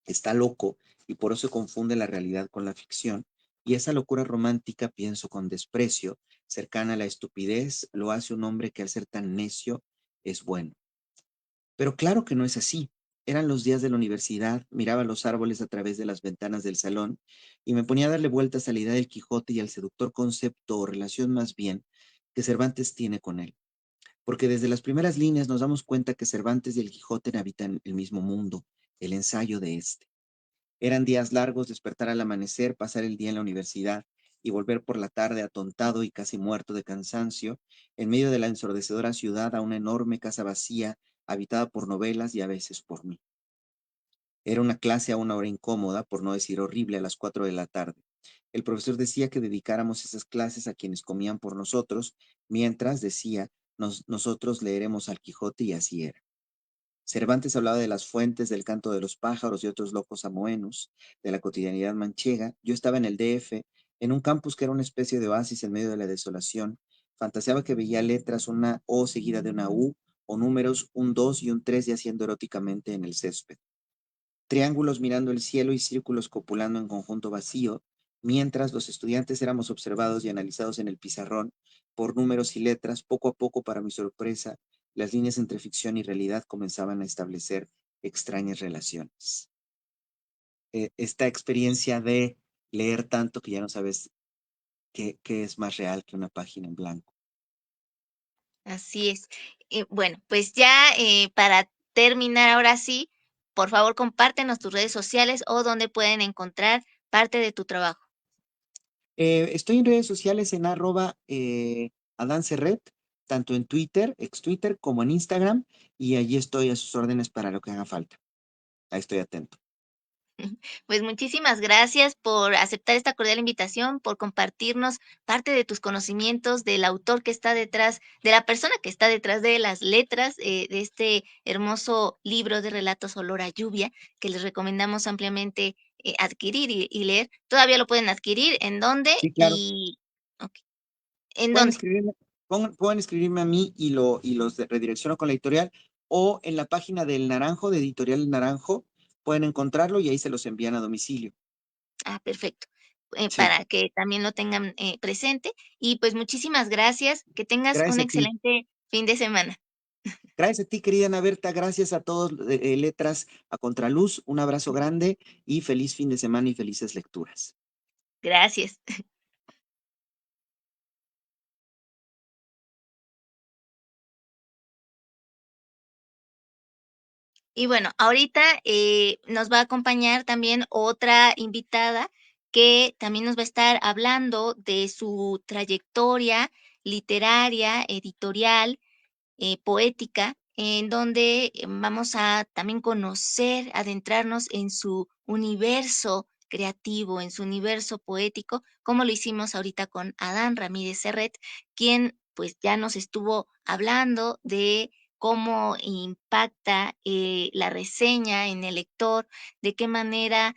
Está loco y por eso confunde la realidad con la ficción, y esa locura romántica, pienso con desprecio, cercana a la estupidez, lo hace un hombre que al ser tan necio es bueno. Pero claro que no es así. Eran los días de la universidad, miraba los árboles a través de las ventanas del salón y me ponía a darle vueltas a la idea del Quijote y al seductor concepto o relación más bien que Cervantes tiene con él. Porque desde las primeras líneas nos damos cuenta que Cervantes y el Quijote habitan el mismo mundo, el ensayo de este. Eran días largos, despertar al amanecer, pasar el día en la universidad y volver por la tarde atontado y casi muerto de cansancio, en medio de la ensordecedora ciudad a una enorme casa vacía, habitada por novelas y a veces por mí. Era una clase a una hora incómoda, por no decir horrible, a las 4 de la tarde. El profesor decía que dedicáramos esas clases a quienes comían por nosotros, mientras, decía, nosotros leeremos al Quijote y así era. Cervantes hablaba de las fuentes, del canto de los pájaros y otros locos amoenos, de la cotidianidad manchega. Yo estaba en el DF, en un campus que era una especie de oasis en medio de la desolación. Fantaseaba que veía letras, una O seguida de una U, o números un 2 y un 3 yaciendo eróticamente en el césped. Triángulos mirando el cielo y círculos copulando en conjunto vacío, mientras los estudiantes éramos observados y analizados en el pizarrón por números y letras. Poco a poco, para mi sorpresa, las líneas entre ficción y realidad comenzaban a establecer extrañas relaciones. Esta experiencia de leer tanto que ya no sabes qué es más real que una página en blanco. Así es. Bueno, pues ya para terminar ahora sí, por favor compártenos tus redes sociales o donde pueden encontrar parte de tu trabajo. Estoy en redes sociales en Adán Serret, tanto en Twitter, ex Twitter, como en Instagram, y allí estoy a sus órdenes para lo que haga falta. Ahí estoy atento. Pues muchísimas gracias por aceptar esta cordial invitación, por compartirnos parte de tus conocimientos del autor que está detrás, de la persona que está detrás de las letras de este hermoso libro de relatos Olor a Lluvia, que les recomendamos ampliamente adquirir y leer. Todavía lo pueden adquirir. ¿En dónde? Sí, claro. Y ok, ¿en Pueden dónde? escribirme, pueden escribirme a mí y los redirecciono con la editorial, o en la página del Naranjo, de Editorial El Naranjo, pueden encontrarlo y ahí se los envían a domicilio. Ah, perfecto. Sí, Para que también lo tengan presente. Y pues muchísimas gracias. Que tengas un gracias a ti. excelente fin de semana. Gracias a ti, querida Ana Berta. Gracias a todos, Letras a Contraluz. Un abrazo grande y feliz fin de semana y felices lecturas. Gracias. Y bueno, ahorita nos va a acompañar también otra invitada que también nos va a estar hablando de su trayectoria literaria, editorial, poética, en donde vamos a también conocer, adentrarnos en su universo creativo, en su universo poético, como lo hicimos ahorita con Adán Ramírez Serret, quien pues ya nos estuvo hablando de cómo impacta la reseña en el lector, de qué manera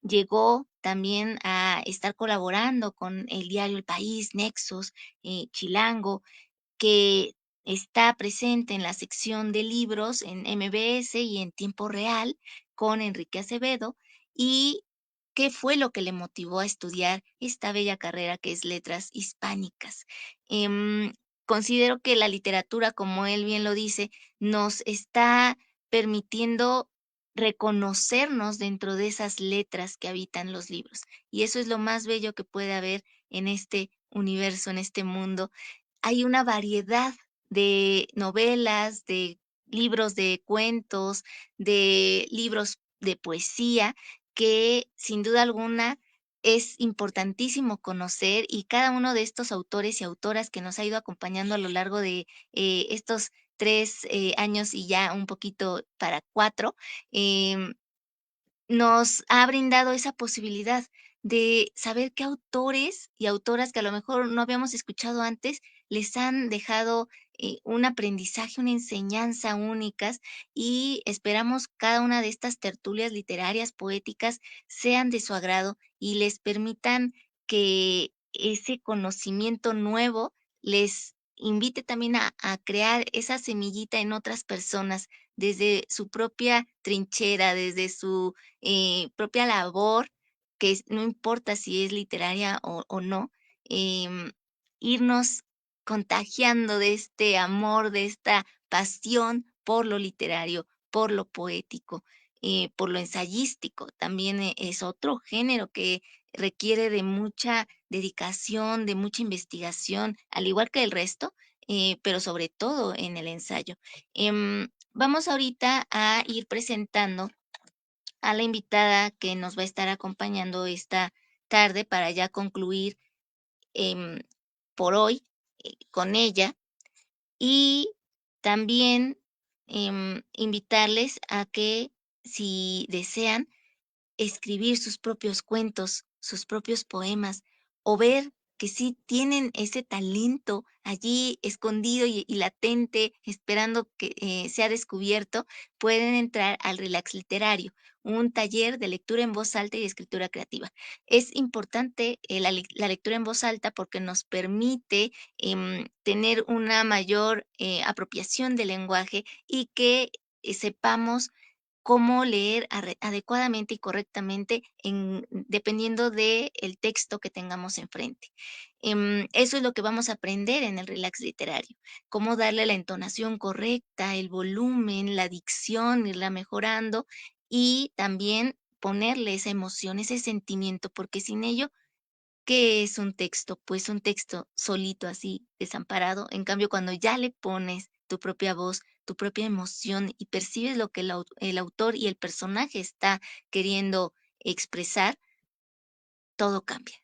llegó también a estar colaborando con el diario El País, Nexos, Chilango, que está presente en la sección de libros en MBS y en tiempo real con Enrique Acevedo, y qué fue lo que le motivó a estudiar esta bella carrera que es Letras Hispánicas. Em, Considero que la literatura, como él bien lo dice, nos está permitiendo reconocernos dentro de esas letras que habitan los libros. Y eso es lo más bello que puede haber en este universo, en este mundo. Hay una variedad de novelas, de libros de cuentos, de libros de poesía, que sin duda alguna es importantísimo conocer, y cada uno de estos autores y autoras que nos ha ido acompañando a lo largo de estos 3 años y ya un poquito para 4, em, nos ha brindado esa posibilidad de saber qué autores y autoras que a lo mejor no habíamos escuchado antes les han dejado un aprendizaje, una enseñanza únicas, y esperamos cada una de estas tertulias literarias, poéticas, sean de su agrado y les permitan que ese conocimiento nuevo les invite también a crear esa semillita en otras personas desde su propia trinchera, desde su propia labor, que no importa si es literaria o no, em, irnos contagiando de este amor, de esta pasión por lo literario, por lo poético, por lo ensayístico. También es otro género que requiere de mucha dedicación, de mucha investigación, al igual que el resto, pero sobre todo en el ensayo. Vamos ahorita a ir presentando a la invitada que nos va a estar acompañando esta tarde para ya concluir em, por hoy con ella, y también invitarles a que si desean escribir sus propios cuentos, sus propios poemas, o ver que sí tienen ese talento allí escondido y latente, esperando que sea descubierto, pueden entrar al relax literario, un taller de lectura en voz alta y escritura creativa. Es importante la lectura en voz alta porque nos permite tener una mayor apropiación del lenguaje y que sepamos cómo leer adecuadamente y correctamente dependiendo del texto que tengamos enfrente. Eso es lo que vamos a aprender en el relax literario, cómo darle la entonación correcta, el volumen, la dicción, irla mejorando y también ponerle esa emoción, ese sentimiento, porque sin ello, ¿qué es un texto? Pues un texto solito así, desamparado. En cambio, cuando ya le pones tu propia voz, tu propia emoción y percibes lo que el autor y el personaje está queriendo expresar, todo cambia.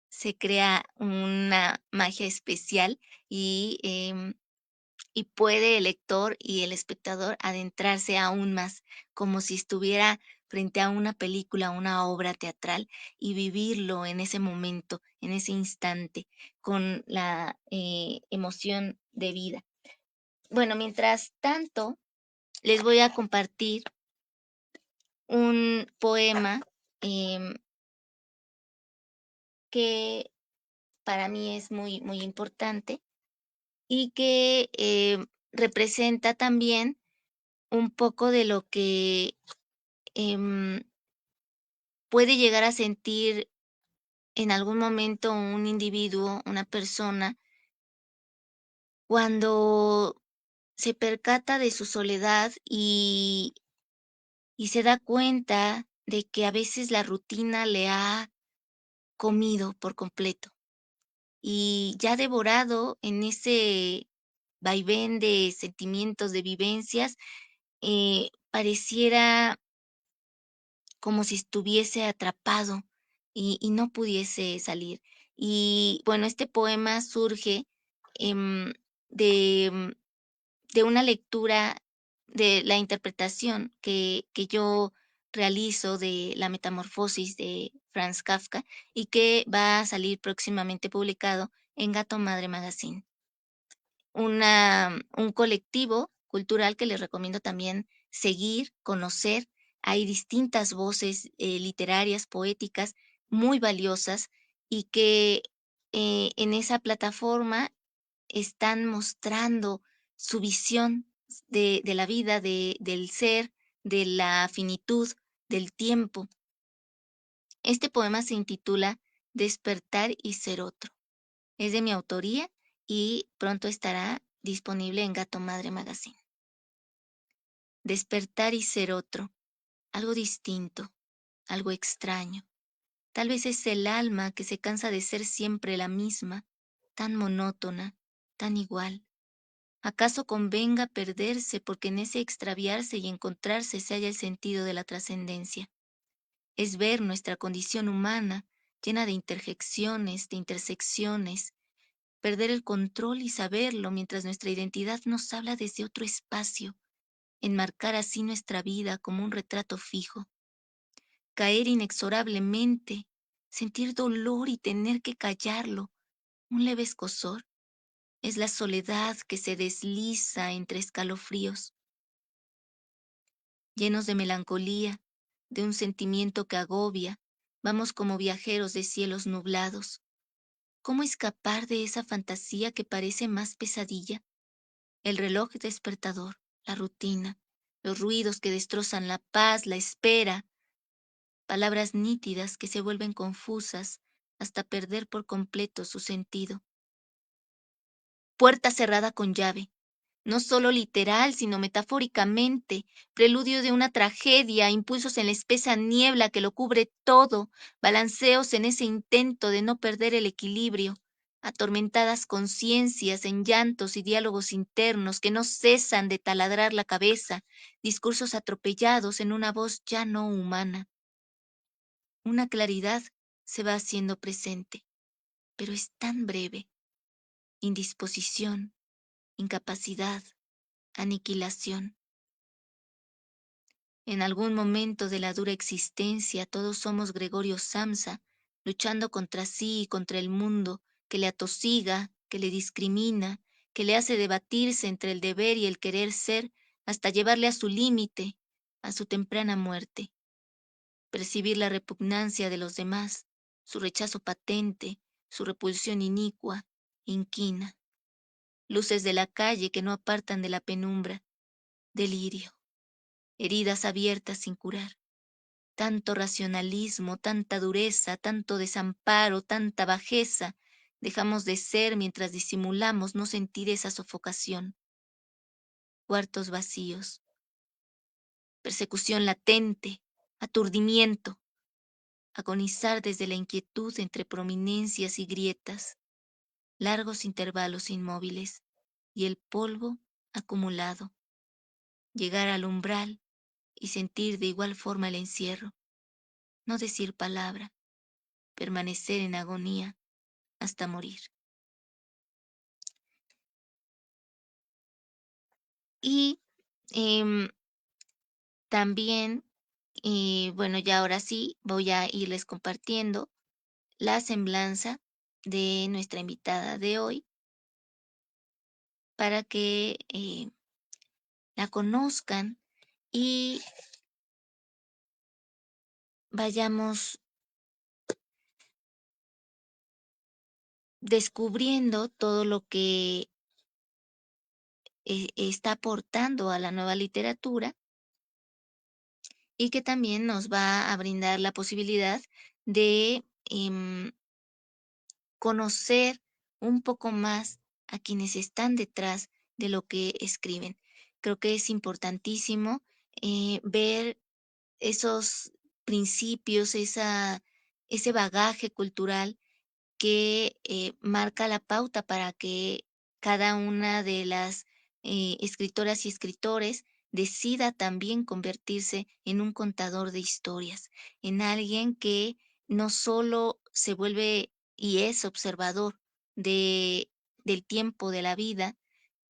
Se crea una magia especial y, y puede el lector y el espectador adentrarse aún más, como si estuviera frente a una película, una obra teatral, y vivirlo en ese momento, en ese instante, con la emoción de vida. Bueno, mientras tanto, les voy a compartir un poema que para mí es muy, muy importante y que representa también un poco de lo que em, puede llegar a sentir en algún momento un individuo, una persona, cuando se percata de su soledad y se da cuenta de que a veces la rutina le ha comido por completo y ya devorado en ese vaivén de sentimientos, de vivencias, pareciera como si estuviese atrapado y no pudiese salir. Y bueno, este poema surge em, de, de una lectura, de la interpretación que yo realizo de La Metamorfosis de Franz Kafka y que va a salir próximamente publicado en Gato Madre Magazine, un colectivo cultural que les recomiendo también seguir, conocer. Hay distintas voces literarias, poéticas, muy valiosas y que en esa plataforma están mostrando su visión de la vida, del ser, de la finitud, del tiempo. Este poema se intitula Despertar y ser otro. Es de mi autoría y pronto estará disponible en Gato Madre Magazine. Despertar y ser otro, algo distinto, algo extraño. Tal vez es el alma que se cansa de ser siempre la misma, tan monótona, tan igual. ¿Acaso convenga perderse porque en ese extraviarse y encontrarse se halla el sentido de la trascendencia? Es ver nuestra condición humana llena de interjecciones, de intersecciones, perder el control y saberlo mientras nuestra identidad nos habla desde otro espacio, enmarcar así nuestra vida como un retrato fijo, caer inexorablemente, sentir dolor y tener que callarlo, un leve escozor, es la soledad que se desliza entre escalofríos, llenos de melancolía, de un sentimiento que agobia, vamos como viajeros de cielos nublados. ¿Cómo escapar de esa fantasía que parece más pesadilla? El reloj despertador, la rutina, los ruidos que destrozan la paz, la espera, palabras nítidas que se vuelven confusas hasta perder por completo su sentido. Puerta cerrada con llave, no solo literal, sino metafóricamente, preludio de una tragedia, impulsos en la espesa niebla que lo cubre todo, balanceos en ese intento de no perder el equilibrio, atormentadas conciencias en llantos y diálogos internos que no cesan de taladrar la cabeza, discursos atropellados en una voz ya no humana. Una claridad se va haciendo presente, pero es tan breve, indisposición, incapacidad, aniquilación. En algún momento de la dura existencia todos somos Gregorio Samsa, luchando contra sí y contra el mundo, que le atosiga, que le discrimina, que le hace debatirse entre el deber y el querer ser, hasta llevarle a su límite, a su temprana muerte. Percibir la repugnancia de los demás, su rechazo patente, su repulsión inicua, inquina. Luces de la calle que no apartan de la penumbra, delirio, heridas abiertas sin curar. Tanto racionalismo, tanta dureza, tanto desamparo, tanta bajeza, dejamos de ser mientras disimulamos no sentir esa sofocación. Cuartos vacíos, persecución latente, aturdimiento, agonizar desde la inquietud entre prominencias y grietas, largos intervalos inmóviles y el polvo acumulado. Llegar al umbral y sentir de igual forma el encierro, no decir palabra, permanecer en agonía hasta morir. Y em, también, bueno, ya ahora sí voy a irles compartiendo la semblanza de nuestra invitada de hoy para que la conozcan y vayamos descubriendo todo lo que está aportando a la nueva literatura y que también nos va a brindar la posibilidad de conocer un poco más a quienes están detrás de lo que escriben. Creo que es importantísimo ver esos principios, ese bagaje cultural que marca la pauta para que cada una de las escritoras y escritores decida también convertirse en un contador de historias, en alguien que no solo se vuelve y es observador de, del tiempo de la vida,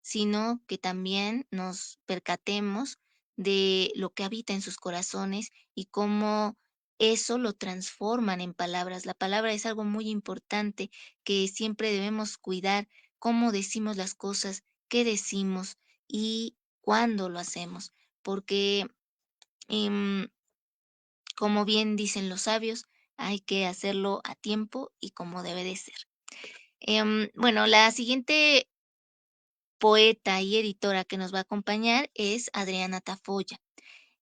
sino que también nos percatemos de lo que habita en sus corazones y cómo eso lo transforman en palabras. La palabra es algo muy importante que siempre debemos cuidar, cómo decimos las cosas, qué decimos y cuándo lo hacemos, porque em, como bien dicen los sabios, hay que hacerlo a tiempo y como debe de ser. Bueno, la siguiente poeta y editora que nos va a acompañar es Adriana Tafoya.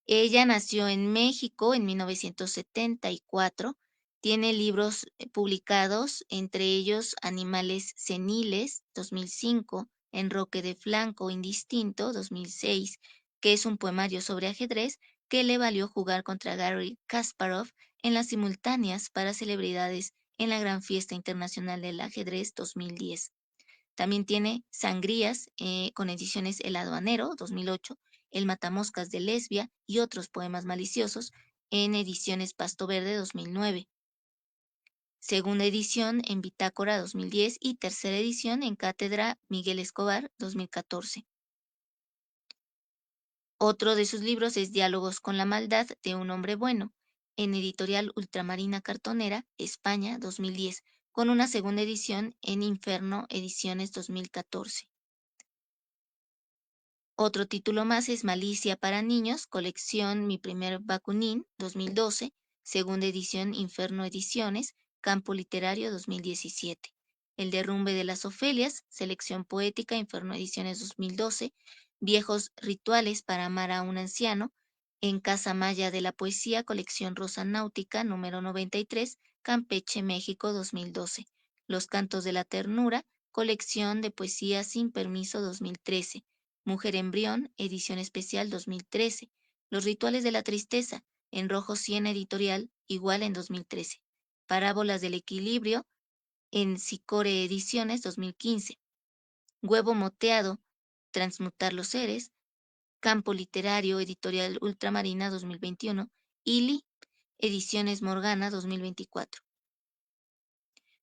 Ella nació en México en 1974. Tiene libros publicados, entre ellos Animales Seniles, 2005, Enroque de Flanco Indistinto, 2006, que es un poemario sobre ajedrez que le valió jugar contra Garry Kasparov en las simultáneas para celebridades en la Gran Fiesta Internacional del Ajedrez 2010. También tiene Sangrías con ediciones El Aduanero, 2008, El Matamoscas de Lesbia y otros poemas maliciosos en ediciones Pasto Verde, 2009. Segunda edición en Bitácora, 2010 y tercera edición en Cátedra Miguel Escobar, 2014. Otro de sus libros es Diálogos con la maldad de un hombre bueno, en editorial Ultramarina Cartonera, España, 2010, con una segunda edición en Inferno Ediciones 2014. Otro título más es Malicia para niños, colección Mi primer Bakunin, 2012, segunda edición Inferno Ediciones, Campo Literario 2017. El derrumbe de las Ofelias, selección poética, Inferno Ediciones 2012, Viejos rituales para amar a un anciano, en Casa Maya de la Poesía, colección Rosa Náutica, número 93, Campeche, México 2012. Los cantos de la ternura, colección de poesía sin permiso 2013. Mujer Embrión, edición especial 2013. Los rituales de la tristeza, en rojo 100 editorial, igual en 2013. Parábolas del equilibrio, en Sicore Ediciones 2015. Huevo moteado, transmutar los seres, Campo Literario, editorial Ultramarina 2021. Ili, ediciones Morgana 2024.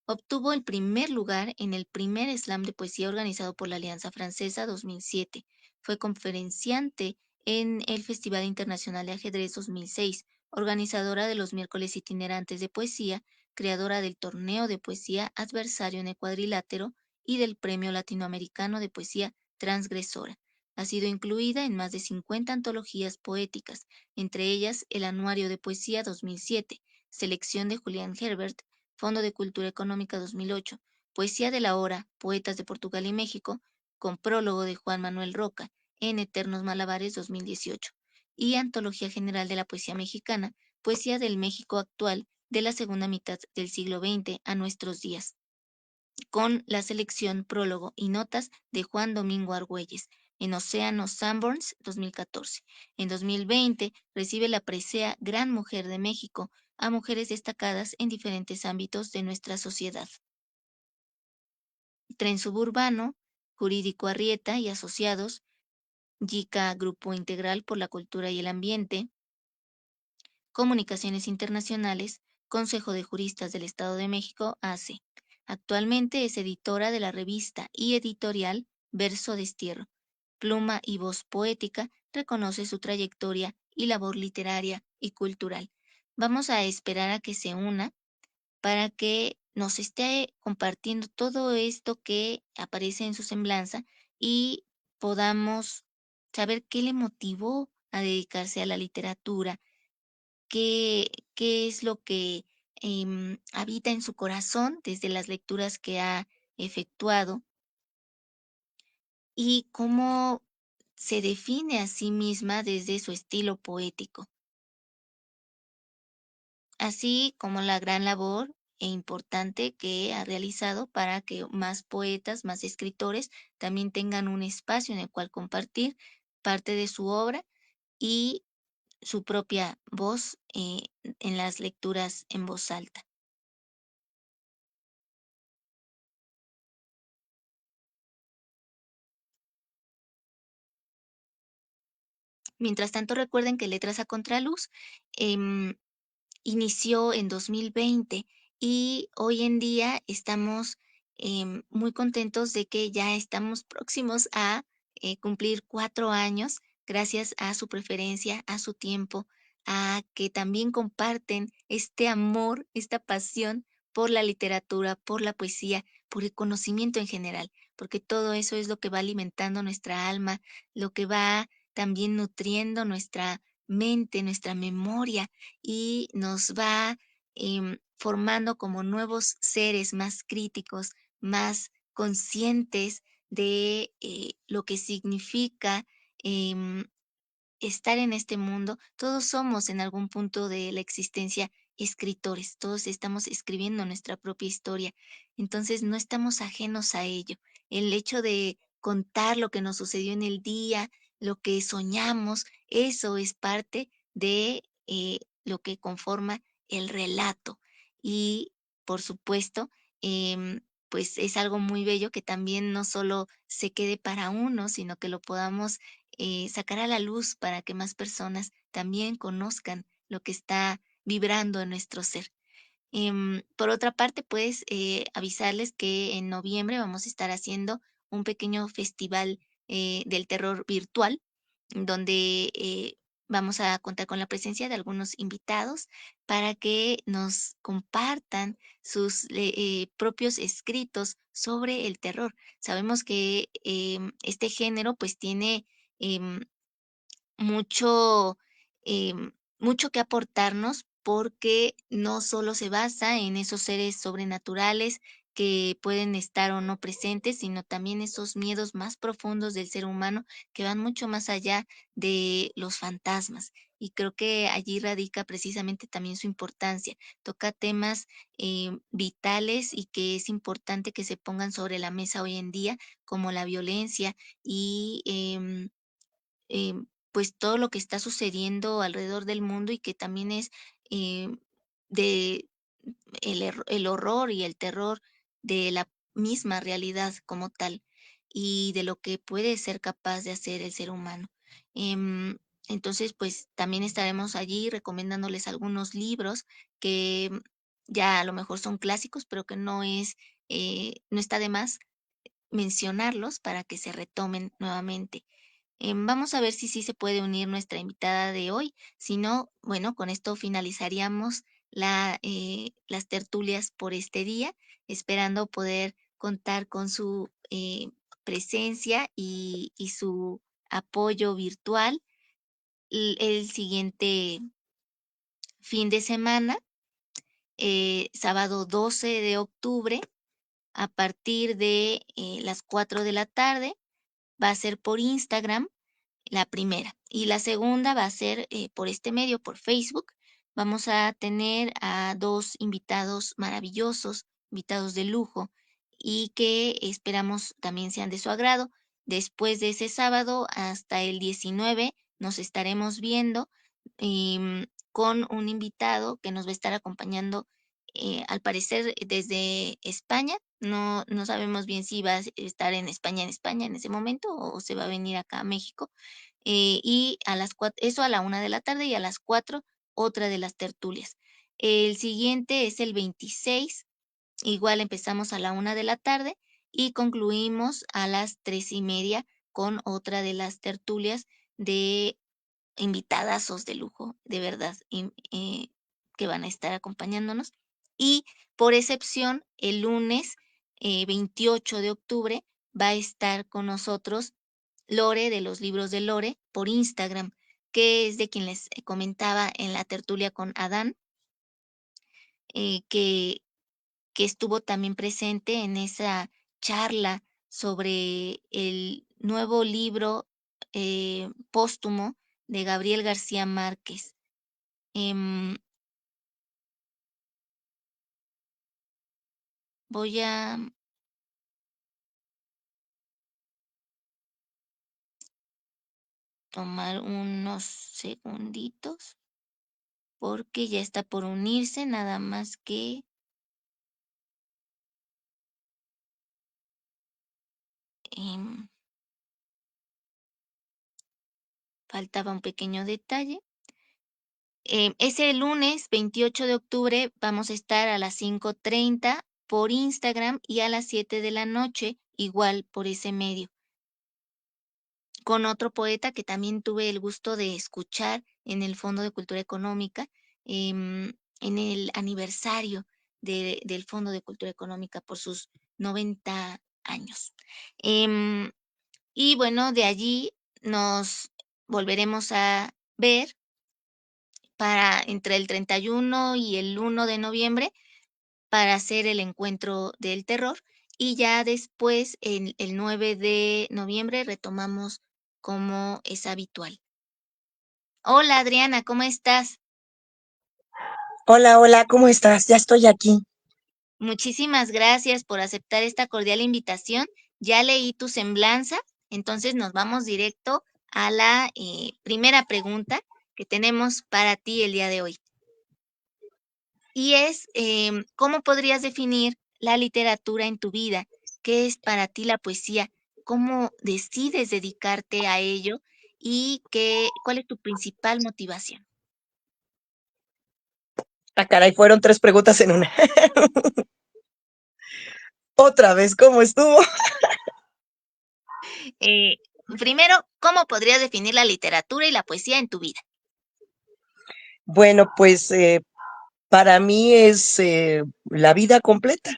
Obtuvo el primer lugar en el primer slam de poesía organizado por la Alianza Francesa 2007. Fue conferenciante en el Festival Internacional de Ajedrez 2006, organizadora de los miércoles itinerantes de poesía, creadora del Torneo de Poesía Adversario en el Cuadrilátero y del Premio Latinoamericano de Poesía Transgresora. Ha sido incluida en más de 50 antologías poéticas, entre ellas el Anuario de Poesía 2007, selección de Julián Herbert, Fondo de Cultura Económica 2008, Poesía de la Hora, Poetas de Portugal y México, con prólogo de Juan Manuel Roca, en Eternos Malabares 2018, y Antología General de la Poesía Mexicana, Poesía del México Actual de la segunda mitad del siglo XX a nuestros días, con la selección, prólogo y notas de Juan Domingo Argüelles, en Océano Sanborns 2014. En 2020 recibe la presea Gran Mujer de México a mujeres destacadas en diferentes ámbitos de nuestra sociedad. Tren Suburbano, Jurídico Arrieta y Asociados, YICA Grupo Integral por la Cultura y el Ambiente, Comunicaciones Internacionales, Consejo de Juristas del Estado de México, AC. Actualmente es editora de la revista y editorial Verso Destierro. Pluma y voz poética, reconoce su trayectoria y labor literaria y cultural. Vamos a esperar a que se una para que nos esté compartiendo todo esto que aparece en su semblanza y podamos saber qué le motivó a dedicarse a la literatura, qué es lo que habita en su corazón desde las lecturas que ha efectuado y cómo se define a sí misma desde su estilo poético, así como la gran labor e importante que ha realizado para que más poetas, más escritores también tengan un espacio en el cual compartir parte de su obra y su propia voz en las lecturas en voz alta. Mientras tanto, recuerden que Letras a Contraluz em, inició en 2020 y hoy en día estamos muy contentos de que ya estamos próximos a cumplir 4 años gracias a su preferencia, a su tiempo, a que también comparten este amor, esta pasión por la literatura, por la poesía, por el conocimiento en general, porque todo eso es lo que va alimentando nuestra alma, lo que va también nutriendo nuestra mente, nuestra memoria y nos va formando como nuevos seres más críticos, más conscientes de lo que significa em, estar en este mundo. Todos somos en algún punto de la existencia escritores, todos estamos escribiendo nuestra propia historia, entonces no estamos ajenos a ello. El hecho de contar lo que nos sucedió en el día, lo que soñamos, eso es parte de lo que conforma el relato. Y por supuesto, pues es algo muy bello que también no solo se quede para uno, sino que lo podamos sacar a la luz para que más personas también conozcan lo que está vibrando en nuestro ser. Por otra parte, pues avisarles que en noviembre vamos a estar haciendo un pequeño festival del terror virtual, donde vamos a contar con la presencia de algunos invitados para que nos compartan sus propios escritos sobre el terror. Sabemos que este género pues tiene em, mucho, mucho que aportarnos porque no solo se basa en esos seres sobrenaturales que pueden estar o no presentes, sino también esos miedos más profundos del ser humano que van mucho más allá de los fantasmas. Y creo que allí radica precisamente también su importancia. Toca temas vitales y que es importante que se pongan sobre la mesa hoy en día, como la violencia y pues todo lo que está sucediendo alrededor del mundo y que también es de el horror y el terror de la misma realidad como tal y de lo que puede ser capaz de hacer el ser humano. Em, entonces, pues también estaremos allí recomendándoles algunos libros que ya a lo mejor son clásicos, pero que no está de más mencionarlos para que se retomen nuevamente. Vamos a ver si sí se puede unir nuestra invitada de hoy. Si no, bueno, con esto finalizaríamos las tertulias por este día, esperando poder contar con su presencia y su apoyo virtual el siguiente fin de semana, sábado 12 de octubre, a partir de las 4 de la tarde. Va a ser por Instagram la primera. Y la segunda va a ser por este medio, por Facebook. Vamos a tener a dos invitados maravillosos, invitados de lujo, y que esperamos también sean de su agrado. Después de ese sábado hasta el 19 nos estaremos viendo con un invitado que nos va a estar acompañando, al parecer desde España. No sabemos bien si va a estar en España en ese momento o se va a venir acá a México. Y a las 4, eso a la 1 de la tarde, y a las 4 otra de las tertulias. El siguiente es el 26, igual empezamos a la 1 de la tarde y concluimos a las 3:30 con otra de las tertulias de invitadazos de lujo, de verdad, que van a estar acompañándonos. Y por excepción, el lunes 28 de octubre va a estar con nosotros Lore de los libros de Lore por Instagram, que es de quien les comentaba en la tertulia con Adán, eh, que, que estuvo también presente en esa charla sobre el nuevo libro póstumo de Gabriel García Márquez. Em, Voy a tomar unos segunditos porque ya está por unirse, nada más que em, faltaba un pequeño detalle. Ese lunes 28 de octubre vamos a estar a las 5:30 por Instagram y a las 7 de la noche, igual por ese medio, con otro poeta que también tuve el gusto de escuchar en el Fondo de Cultura Económica, en el aniversario del Fondo de Cultura Económica por sus 90 años. Em, y bueno, de allí nos volveremos a ver para entre el 31 y el 1 de noviembre para hacer el encuentro del terror, y ya después, el 9 de noviembre, retomamos como es habitual. Hola Adriana, ¿cómo estás? Hola, hola, ¿cómo estás? Ya estoy aquí. Muchísimas gracias por aceptar esta cordial invitación. Ya leí tu semblanza, entonces nos vamos directo a la primera pregunta que tenemos para ti el día de hoy. Y es, ¿cómo podrías definir la literatura en tu vida? ¿Qué es para ti la poesía? ¿Cómo decides dedicarte a ello? ¿Y cuál es tu principal motivación? Ah, caray, fueron tres preguntas en una. Otra vez, ¿cómo estuvo? Eh, Primero, ¿cómo podrías definir la literatura y la poesía en tu vida? Bueno, pues para mí es la vida completa.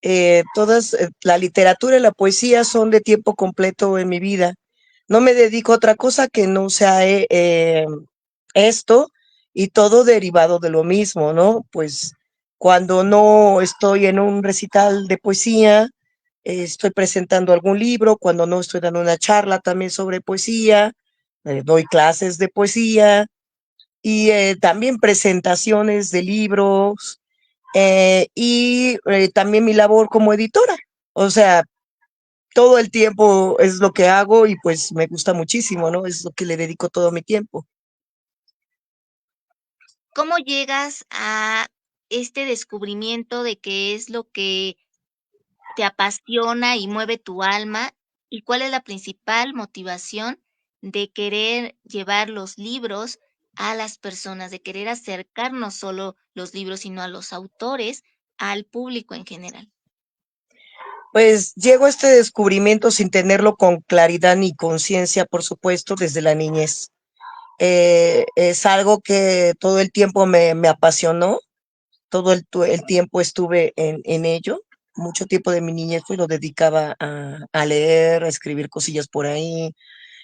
La literatura y la poesía son de tiempo completo en mi vida. No me dedico a otra cosa que no sea esto, y todo derivado de lo mismo, ¿no? Pues cuando no estoy en un recital de poesía, estoy presentando algún libro. Cuando no, estoy dando una charla también sobre poesía, doy clases de poesía y también presentaciones de libros, y también mi labor como editora. O sea, todo el tiempo es lo que hago y pues me gusta muchísimo, ¿no? Es lo que le dedico todo mi tiempo. ¿Cómo llegas a este descubrimiento de qué es lo que te apasiona y mueve tu alma? ¿Y cuál es la principal motivación de querer llevar los libros a las personas, de querer acercar no solo los libros, sino a los autores, al público en general? Pues llego a este descubrimiento sin tenerlo con claridad ni conciencia, por supuesto, desde la niñez. Es algo que todo el tiempo me apasionó, todo el tiempo estuve en ello. Mucho tiempo de mi niñez pues lo dedicaba a leer, a escribir cosillas por ahí,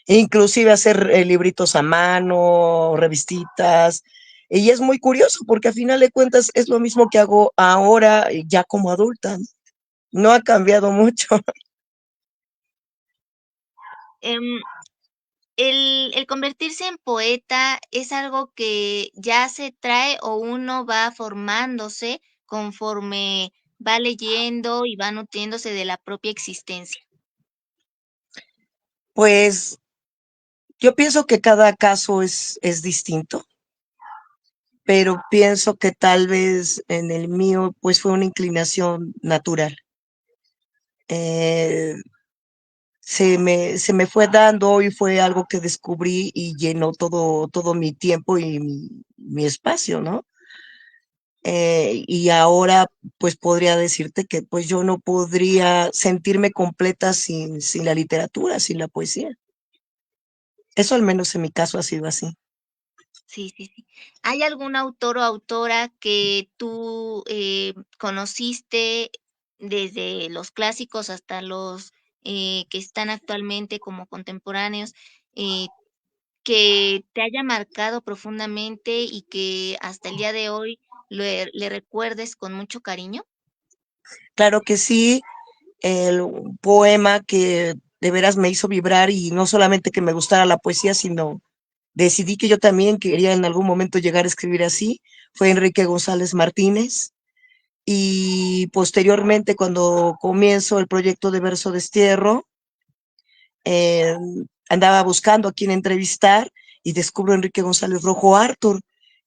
inclusive hacer libritos a mano, revistitas. Y es muy curioso porque a final de cuentas es lo mismo que hago ahora ya como adulta. No ha cambiado mucho. Em, el convertirse en poeta es algo que ya se trae o uno va formándose conforme va leyendo y va nutriéndose de la propia existencia. Pues yo pienso que cada caso es distinto, pero pienso que tal vez en el mío pues fue una inclinación natural. Eh, se me fue dando y fue algo que descubrí y llenó todo mi tiempo y mi espacio, ¿no? Y ahora pues podría decirte que pues yo no podría sentirme completa sin la literatura, sin la poesía. Eso al menos en mi caso ha sido así. Sí, sí, sí. ¿Hay algún autor o autora que tú conociste desde los clásicos hasta los que están actualmente como contemporáneos, eh, que te haya marcado profundamente y que hasta el día de hoy le recuerdes con mucho cariño? Claro que sí, el poema que de veras me hizo vibrar y no solamente que me gustara la poesía, sino decidí que yo también quería en algún momento llegar a escribir así, fue Enrique González Martínez. Y posteriormente, cuando comienzo el proyecto de Verso Destierro, eh, andaba buscando a quién entrevistar y descubro a Enrique González Rojo Arthur,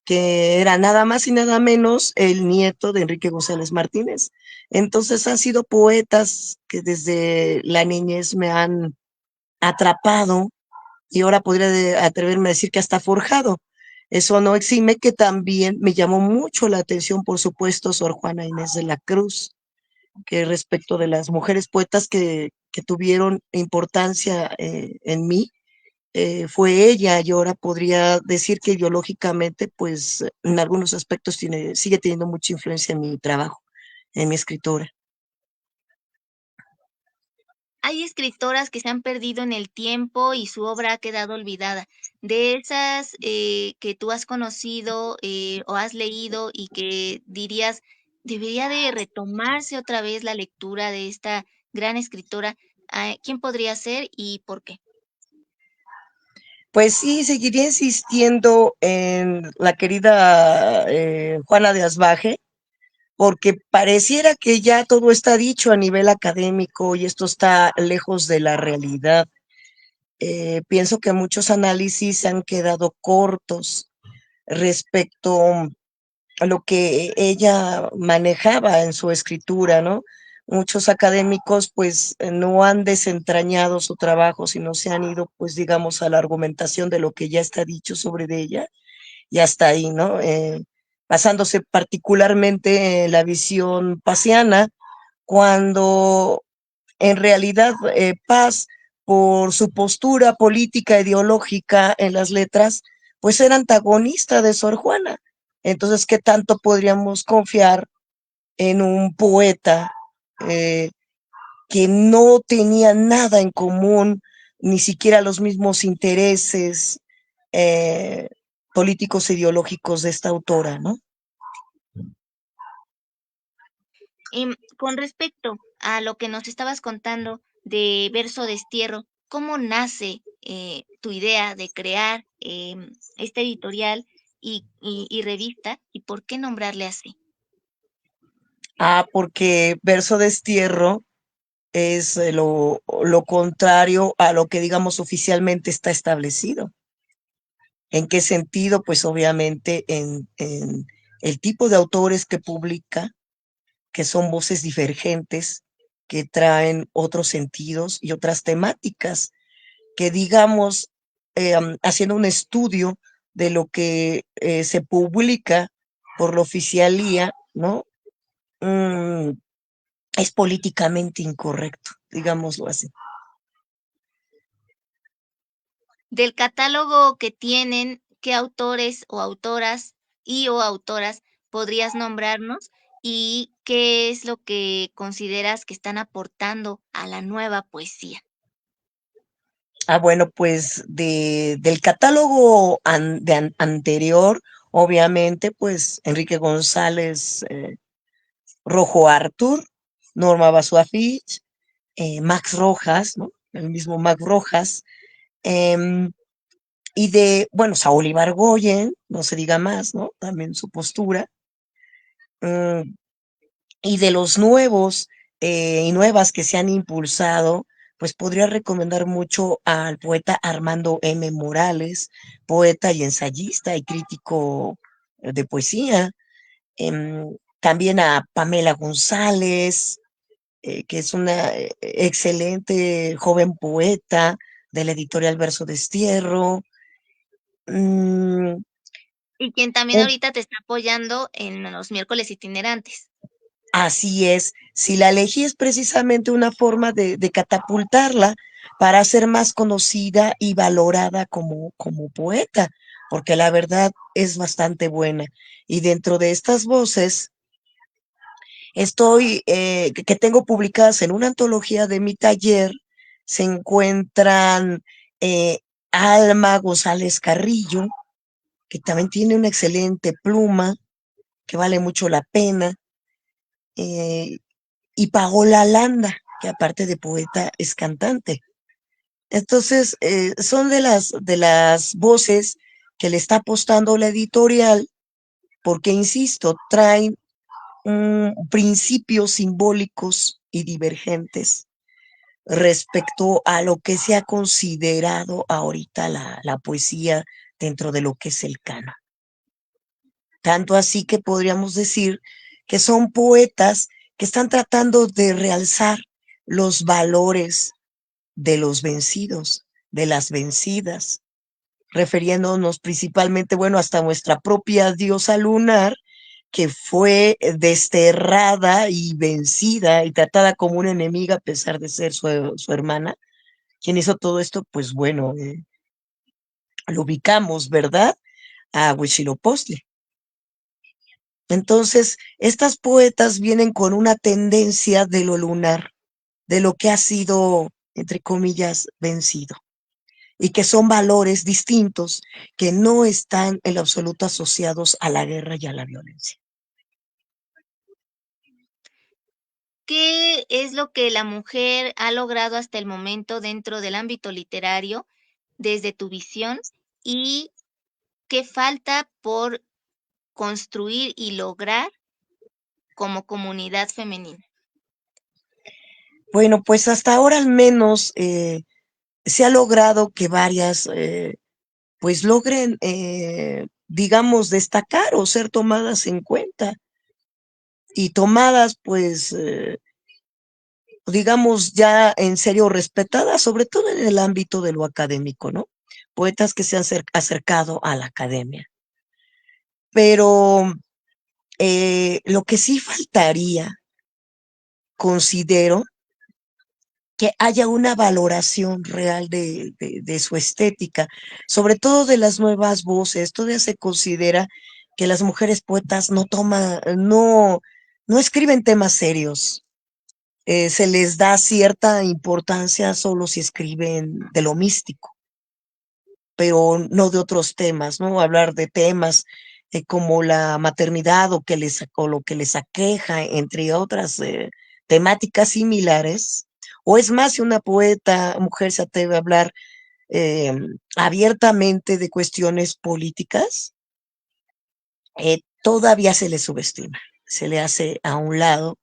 que era nada más y nada menos el nieto de Enrique González Martínez. Entonces han sido poetas que desde la niñez me han atrapado y ahora podría atreverme a decir que hasta forjado. Eso no exime que también me llamó mucho la atención, por supuesto, Sor Juana Inés de la Cruz, que respecto de las mujeres poetas que tuvieron importancia en mí, fue ella y ahora podría decir que ideológicamente, pues en algunos aspectos sigue teniendo mucha influencia en mi trabajo, en mi escritura. Hay escritoras que se han perdido en el tiempo y su obra ha quedado olvidada. De esas que tú has conocido o has leído y que dirías, debería de retomarse otra vez la lectura de esta gran escritora, ¿quién podría ser y por qué? Pues sí, seguiría insistiendo en la querida Juana de Asbaje, porque pareciera que ya todo está dicho a nivel académico y esto está lejos de la realidad. Pienso que muchos análisis han quedado cortos respecto a lo que ella manejaba en su escritura, ¿no? Muchos académicos pues no han desentrañado su trabajo, sino se han ido pues digamos a la argumentación de lo que ya está dicho sobre de ella y hasta ahí, ¿no? Basándose particularmente en la visión pasiana, cuando en realidad Paz, por su postura política ideológica en las letras, pues era antagonista de Sor Juana. Entonces, ¿qué tanto podríamos confiar en un poeta eh, que no tenía nada en común, ni siquiera los mismos intereses eh, políticos e ideológicos de esta autora, ¿no? Con respecto a lo que nos estabas contando de Verso Destierro, ¿cómo nace tu idea de crear esta editorial y revista y por qué nombrarle así? Ah, porque Verso Destierro es lo contrario a lo que digamos oficialmente está establecido. ¿En qué sentido? Pues obviamente en el tipo de autores que publica, que son voces divergentes, que traen otros sentidos y otras temáticas, que digamos, haciendo un estudio de lo que se publica por la oficialía, ¿no? Mm, es políticamente incorrecto, digámoslo así. Del catálogo que tienen, ¿qué autores o autoras o autoras podrías nombrarnos? ¿Y qué es lo que consideras que están aportando a la nueva poesía? Bueno, pues del catálogo anterior, obviamente, pues Enrique González, Rojo Artur, Norma Basuafich, Max Rojas, ¿no? El mismo Max Rojas, em, bueno, Saúl Ibargoyen, no se diga más, ¿no? También su postura. mm, y de los nuevos y nuevas que se han impulsado, pues podría recomendar mucho al poeta Armando M. Morales, poeta y ensayista y crítico de poesía. También a Pamela González, que es una excelente joven poeta de la editorial Verso Destierro. Mm, Y quien también un ahorita te está apoyando en los miércoles itinerantes. Así es, si la elegí es precisamente una forma de catapultarla para ser más conocida y valorada como poeta, porque la verdad es bastante buena. Y dentro de estas voces, que tengo publicadas en una antología de mi taller, se encuentran eh, Alma González Carrillo, que también tiene una excelente pluma, que vale mucho la pena. eh, y Paola Landa, que aparte de poeta es cantante. Entonces, son de las voces que le está apostando la editorial, porque, insisto, traen principios simbólicos y divergentes respecto a lo que se ha considerado ahorita la poesía dentro de lo que es el canon. Tanto así que podríamos decir que son poetas que están tratando de realzar los valores de los vencidos, de las vencidas, refiriéndonos principalmente, bueno, hasta nuestra propia diosa lunar, que fue desterrada y vencida y tratada como una enemiga a pesar de ser su hermana. Quien hizo todo esto, pues bueno, lo ubicamos, ¿verdad? A Huitzilopochtli. Entonces, estas poetas vienen con una tendencia de lo lunar, de lo que ha sido, entre comillas, vencido, y que son valores distintos que no están en lo absoluto asociados a la guerra y a la violencia. ¿Qué es lo que la mujer ha logrado hasta el momento dentro del ámbito literario desde tu visión y qué falta por construir y lograr como comunidad femenina? Bueno, pues hasta ahora al menos se ha logrado que varias pues logren, digamos, destacar o ser tomadas en cuenta y tomadas pues digamos, ya en serio respetadas, sobre todo en el ámbito de lo académico, ¿no? Poetas que se han acercado a la academia. Pero lo que sí faltaría, considero, que haya una valoración real de su estética, sobre todo de las nuevas voces. Todavía se considera que las mujeres poetas no escriben temas serios. Se les da cierta importancia solo si escriben de lo místico, pero no de otros temas, ¿no? Hablar de temas como la maternidad o lo que les aqueja, entre otras temáticas similares. O es más, si una poeta mujer se atreve a hablar eh, abiertamente de cuestiones políticas, todavía se le subestima, se le hace a un lado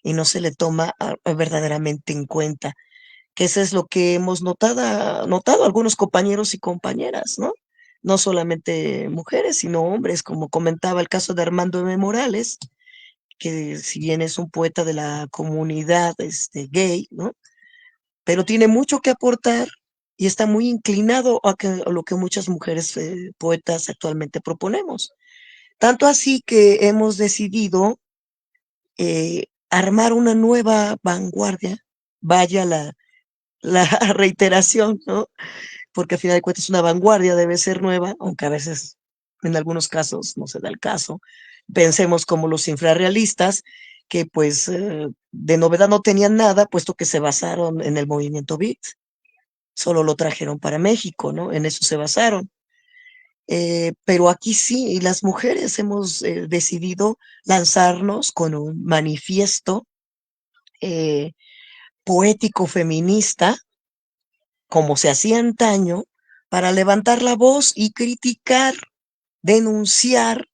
y no se le toma verdaderamente en cuenta, que eso es lo que hemos notado algunos compañeros y compañeras, ¿no? No solamente mujeres, sino hombres, como comentaba el caso de Armando M. Morales, que si bien es un poeta de la comunidad gay, ¿no? Pero tiene mucho que aportar y está muy inclinado a lo que muchas mujeres poetas actualmente proponemos. Tanto así que hemos decidido armar una nueva vanguardia, vaya la reiteración, ¿no? porque al final de cuentas una vanguardia debe ser nueva, aunque a veces en algunos casos no se da el caso. Pensemos como los infrarrealistas, que pues de novedad no tenían nada, puesto que se basaron en el movimiento beat, solo lo trajeron para México, ¿no? En eso se basaron. Pero aquí sí, y las mujeres hemos decidido lanzarnos con un manifiesto eh, poético feminista, como se hacía antaño, para levantar la voz y criticar, denunciar,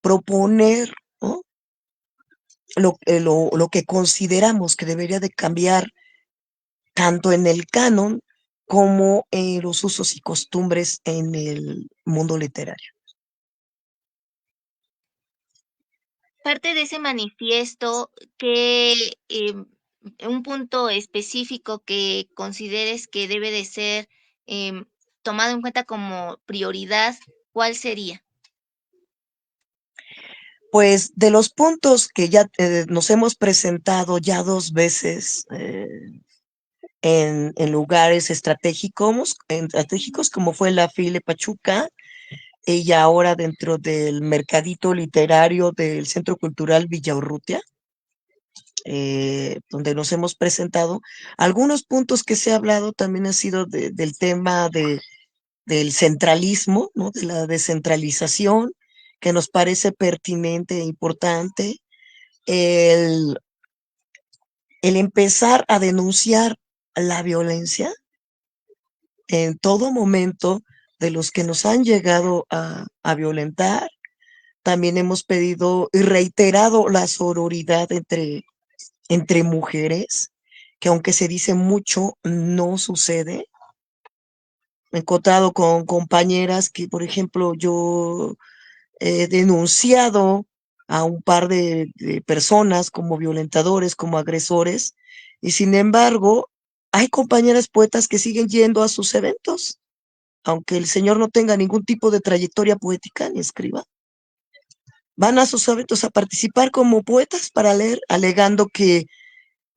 proponer, ¿no? Lo que consideramos que debería de cambiar tanto en el canon como en los usos y costumbres en el mundo literario. Parte de ese manifiesto, que un punto específico que consideres que debe de ser tomado en cuenta como prioridad, ¿cuál sería? Pues de los puntos que ya nos hemos presentado ya 2 veces en lugares estratégicos como fue la FIL Pachuca y ahora dentro del mercadito literario del Centro Cultural Villaurrutia, donde nos hemos presentado. Algunos puntos que se ha hablado también ha sido del tema del centralismo, ¿no? De la descentralización, que nos parece pertinente e importante. El, el empezar a denunciar la violencia en todo momento de los que nos han llegado a violentar. También hemos pedido y reiterado la sororidad entre mujeres, que aunque se dice mucho, no sucede. Me he encontrado con compañeras que, por ejemplo, yo he denunciado a un par de personas como violentadores, como agresores, y sin embargo, hay compañeras poetas que siguen yendo a sus eventos, aunque el señor no tenga ningún tipo de trayectoria poética ni escriba. Van a sus eventos a participar como poetas para leer, alegando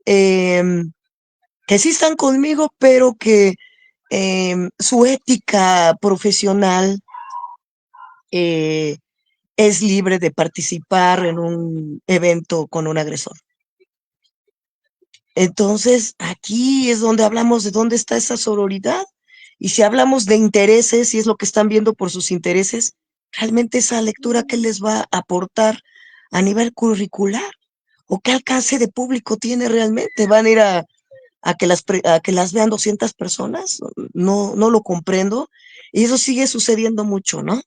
eh, que sí están conmigo, pero que su ética profesional eh, es libre de participar en un evento con un agresor. Entonces, aquí es donde hablamos de dónde está esa sororidad. Y si hablamos de intereses, y es lo que están viendo por sus intereses, realmente esa lectura que les va a aportar a nivel curricular o qué alcance de público tiene realmente. Van a ir a que las vean 200 personas, no, no lo comprendo. Y eso sigue sucediendo mucho, ¿no?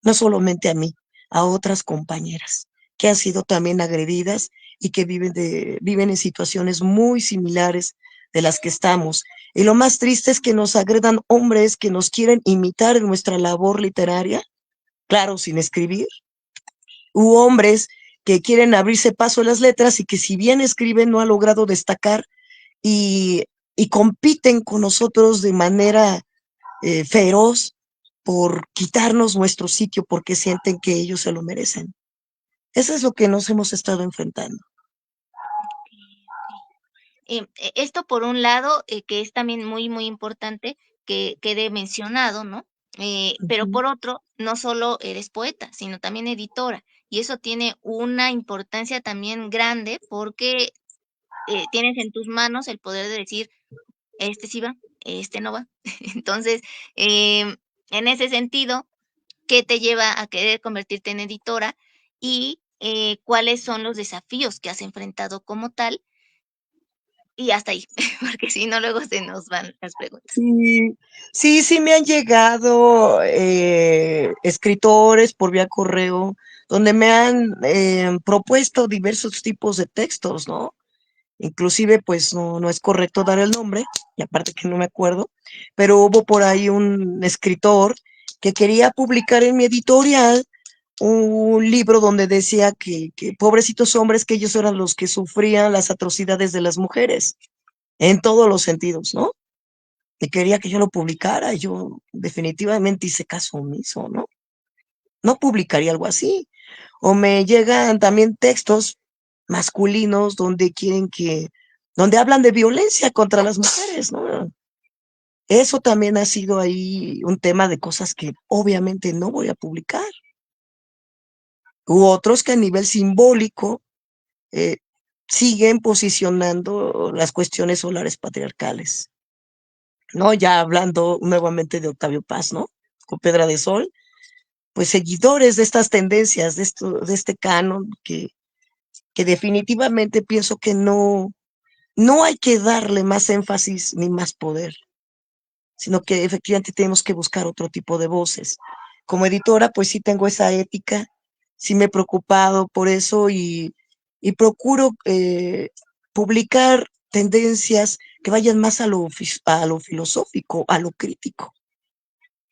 No solamente a mí, a otras compañeras que han sido también agredidas y que viven en situaciones muy similares de las que estamos. Y lo más triste es que nos agredan hombres que nos quieren imitar en nuestra labor literaria, claro, sin escribir, u hombres que quieren abrirse paso en las letras y que si bien escriben no ha logrado destacar y, y compiten con nosotros de manera feroz por quitarnos nuestro sitio porque sienten que ellos se lo merecen. Eso es lo que nos hemos estado enfrentando. Esto por un lado, que es también muy, muy importante que quede mencionado, ¿no? Pero Ujú. por otro, no solo eres poeta, sino también editora. Y eso tiene una importancia también grande porque tienes en tus manos el poder de decir, este sí va, este no va. Entonces, en ese sentido, ¿qué te lleva a querer convertirte en editora? Y cuáles son los desafíos que has enfrentado como tal. Y hasta ahí, porque si no, luego se nos van las preguntas. Sí, sí me han llegado escritores por vía correo donde me han propuesto diversos tipos de textos, ¿no? Inclusive, pues no es correcto dar el nombre, y aparte que no me acuerdo, pero hubo por ahí un escritor que quería publicar en mi editorial un libro donde decía que pobrecitos hombres, que ellos eran los que sufrían las atrocidades de las mujeres, en todos los sentidos, ¿no? Y quería que yo lo publicara, y yo definitivamente hice caso omiso, ¿no? No publicaría algo así. O me llegan también textos masculinos donde quieren donde hablan de violencia contra las mujeres, ¿no? Eso también ha sido ahí un tema de cosas que obviamente no voy a publicar. U otros que a nivel simbólico eh, siguen posicionando las cuestiones solares patriarcales, ¿no? Ya hablando nuevamente de Octavio Paz, ¿no? Con Pedra de Sol, pues seguidores de estas tendencias, de este canon, que definitivamente pienso que no hay que darle más énfasis ni más poder, sino que efectivamente tenemos que buscar otro tipo de voces. Como editora, pues sí tengo esa ética, sí me he preocupado por eso y procuro publicar tendencias que vayan más a lo filosófico, a lo crítico,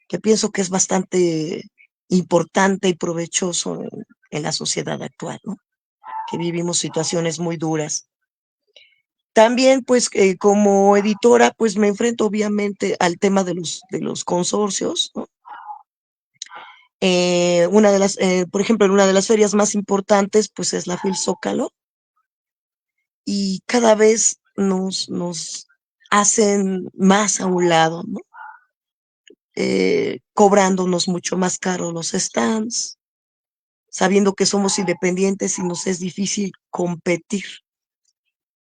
que pienso que es bastante importante y provechoso en la sociedad actual, ¿no? Que vivimos situaciones muy duras. También, pues, como editora, pues me enfrento obviamente al tema de los consorcios, ¿no? Por ejemplo, en una de las ferias más importantes, pues es la FIL Zócalo, y cada vez nos hacen más a un lado, ¿no? Cobrándonos mucho más caro los stands, sabiendo que somos independientes y nos es difícil competir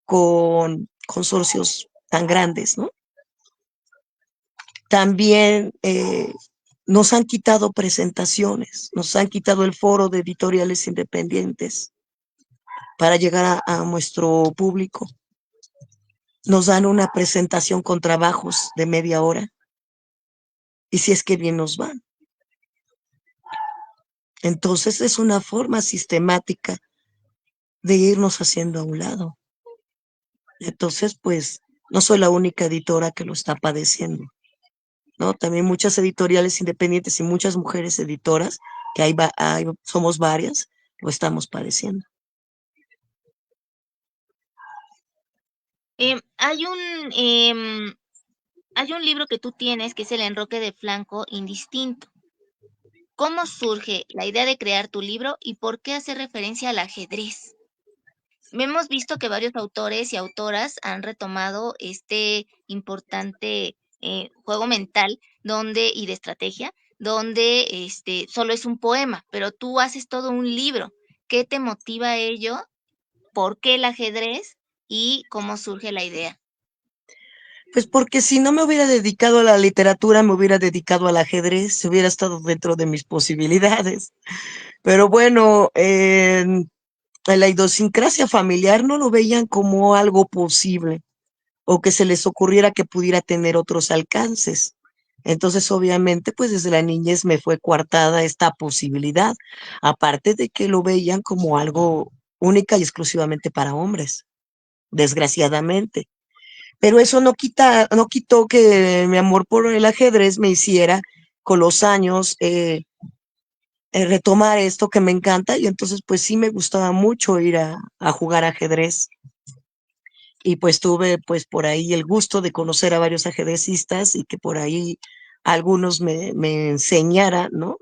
con consorcios tan grandes, ¿no? También nos han quitado presentaciones, nos han quitado el foro de editoriales independientes para llegar a nuestro público. Nos dan una presentación con trabajos de media hora y si es que bien nos van. Entonces es una forma sistemática de irnos haciendo a un lado. Entonces, pues, no soy la única editora que lo está padeciendo, ¿no? También muchas editoriales independientes y muchas mujeres editoras, que somos varias, lo estamos padeciendo. Em, hay un, em, hay un libro que tú tienes que es El enroque de flanco indistinto. ¿Cómo surge la idea de crear tu libro y por qué hace referencia al ajedrez? Hemos visto que varios autores y autoras han retomado este importante juego mental y de estrategia, donde solo es un poema, pero tú haces todo un libro. ¿Qué te motiva a ello? ¿Por qué el ajedrez? ¿Y cómo surge la idea? Pues porque si no me hubiera dedicado a la literatura, me hubiera dedicado al ajedrez, si hubiera estado dentro de mis posibilidades. Pero bueno, en la idiosincrasia familiar no lo veían como algo posible o que se les ocurriera que pudiera tener otros alcances. Entonces, obviamente, pues desde la niñez me fue coartada esta posibilidad, aparte de que lo veían como algo única y exclusivamente para hombres, desgraciadamente. Pero eso no quitó que mi amor por el ajedrez me hiciera con los años retomar esto que me encanta y entonces pues sí me gustaba mucho ir a jugar ajedrez y pues tuve pues por ahí el gusto de conocer a varios ajedrecistas y que por ahí algunos me enseñaran, ¿no?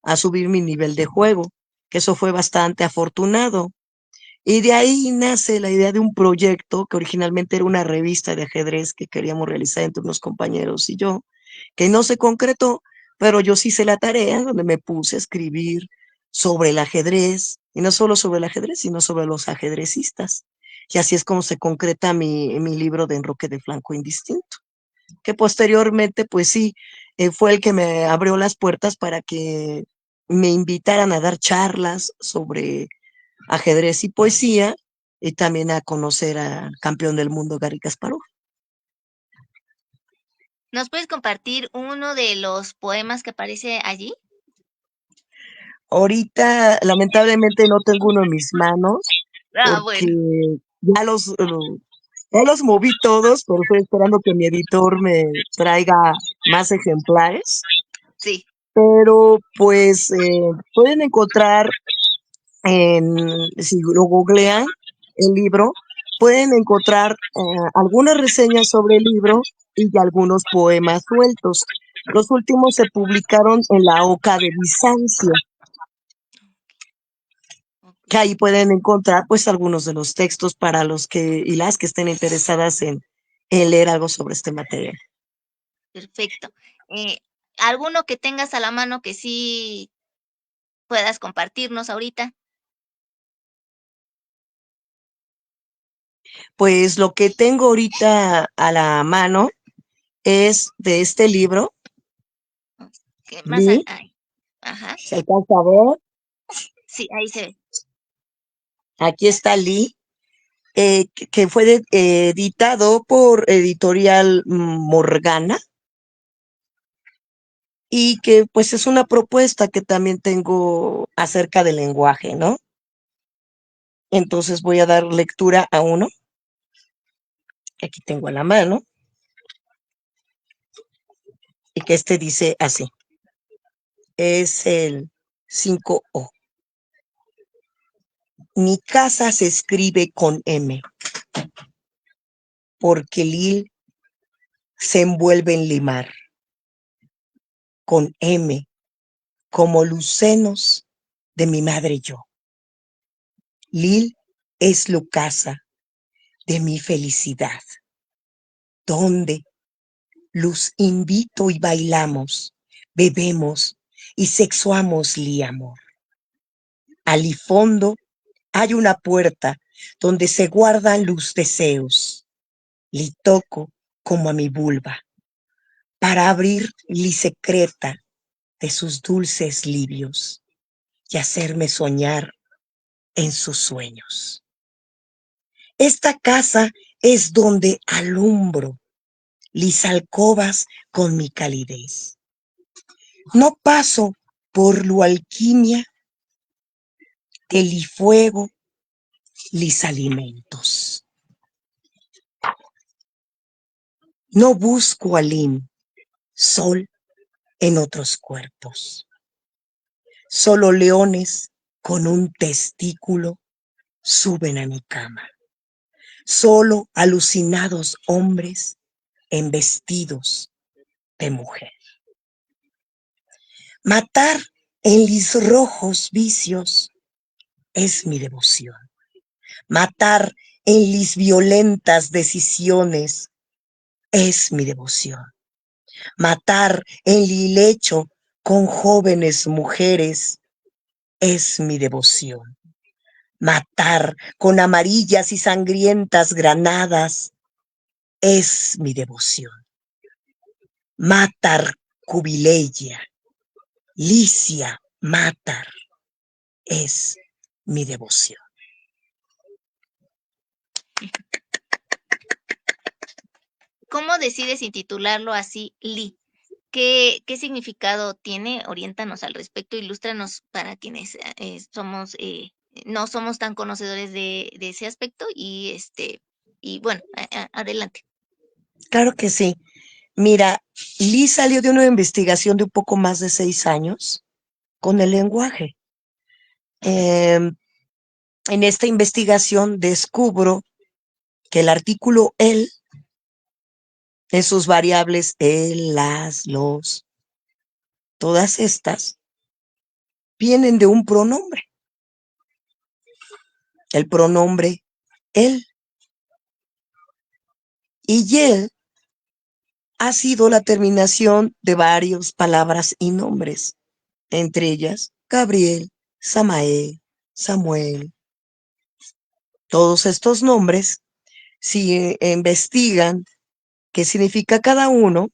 A subir mi nivel de juego, que eso fue bastante afortunado. Y de ahí nace la idea de un proyecto que originalmente era una revista de ajedrez que queríamos realizar entre unos compañeros y yo, que no se concretó, pero yo sí hice la tarea donde me puse a escribir sobre el ajedrez, y no solo sobre el ajedrez, sino sobre los ajedrecistas. Y así es como se concreta mi libro de Enroque de Flanco Indistinto, que posteriormente, pues sí, fue el que me abrió las puertas para que me invitaran a dar charlas sobre ajedrez y poesía, y también a conocer al campeón del mundo, Garry Kasparov. ¿Nos puedes compartir uno de los poemas que aparece allí? Ahorita, lamentablemente, no tengo uno en mis manos, Ah, porque bueno, ya ya los moví todos, pero estoy esperando que mi editor me traiga más ejemplares. sí. Pero pues pueden encontrar si lo googlean el libro, pueden encontrar algunas reseñas sobre el libro y algunos poemas sueltos. Los últimos se publicaron en la Oca de Bizancio, que Ok. ahí pueden encontrar pues algunos de los textos para los que y las que estén interesadas en leer algo sobre este material. Perfecto. ¿Alguno que tengas a la mano que sí puedas compartirnos ahorita? Pues lo que tengo ahorita a la mano es de este libro, Que más Lee, ay, ajá, se alcanza a ver, sí, ahí se ve. aquí está Lee, que fue editado por Editorial Morgana y que pues es una propuesta que también tengo acerca del lenguaje, ¿no? Entonces voy a dar lectura a uno, que aquí tengo a la mano, y que este dice así, es el 5O. Mi casa se escribe con M, porque Lil se envuelve en limar, con M, como lucenos de mi madre yo. Lil es la casa de mi felicidad, donde los invito y bailamos, bebemos y sexuamos li amor. Al fondo hay una puerta donde se guardan los deseos. Li toco como a mi vulva para abrir li secreta de sus dulces libios y hacerme soñar en sus sueños. Esta casa es donde alumbro lis alcobas con mi calidez. No paso por lo alquimia de li fuego, lis alimentos. No busco alim, sol en otros cuerpos. Solo leones con un testículo suben a mi cama. Solo alucinados hombres en vestidos de mujer. Matar en lis rojos vicios es mi devoción. Matar en lis violentas decisiones es mi devoción. Matar en li lecho con jóvenes mujeres es mi devoción. Matar con amarillas y sangrientas granadas es mi devoción. Matar cubileya, licia matar es mi devoción. ¿Cómo decides intitularlo así, Lee? ¿Qué significado tiene? Oriéntanos al respecto, ilústranos para quienes no somos tan conocedores de ese aspecto y bueno, adelante. Claro que sí. Mira, Lee salió de una investigación de un poco más de 6 años con el lenguaje. En esta investigación descubro que el artículo él, en sus variables él, las, los, todas estas, vienen de un pronombre. El pronombre él. Y él ha sido la terminación de varias palabras y nombres, entre ellas Gabriel, Samael, Samuel. Todos estos nombres, si investigan qué significa cada uno,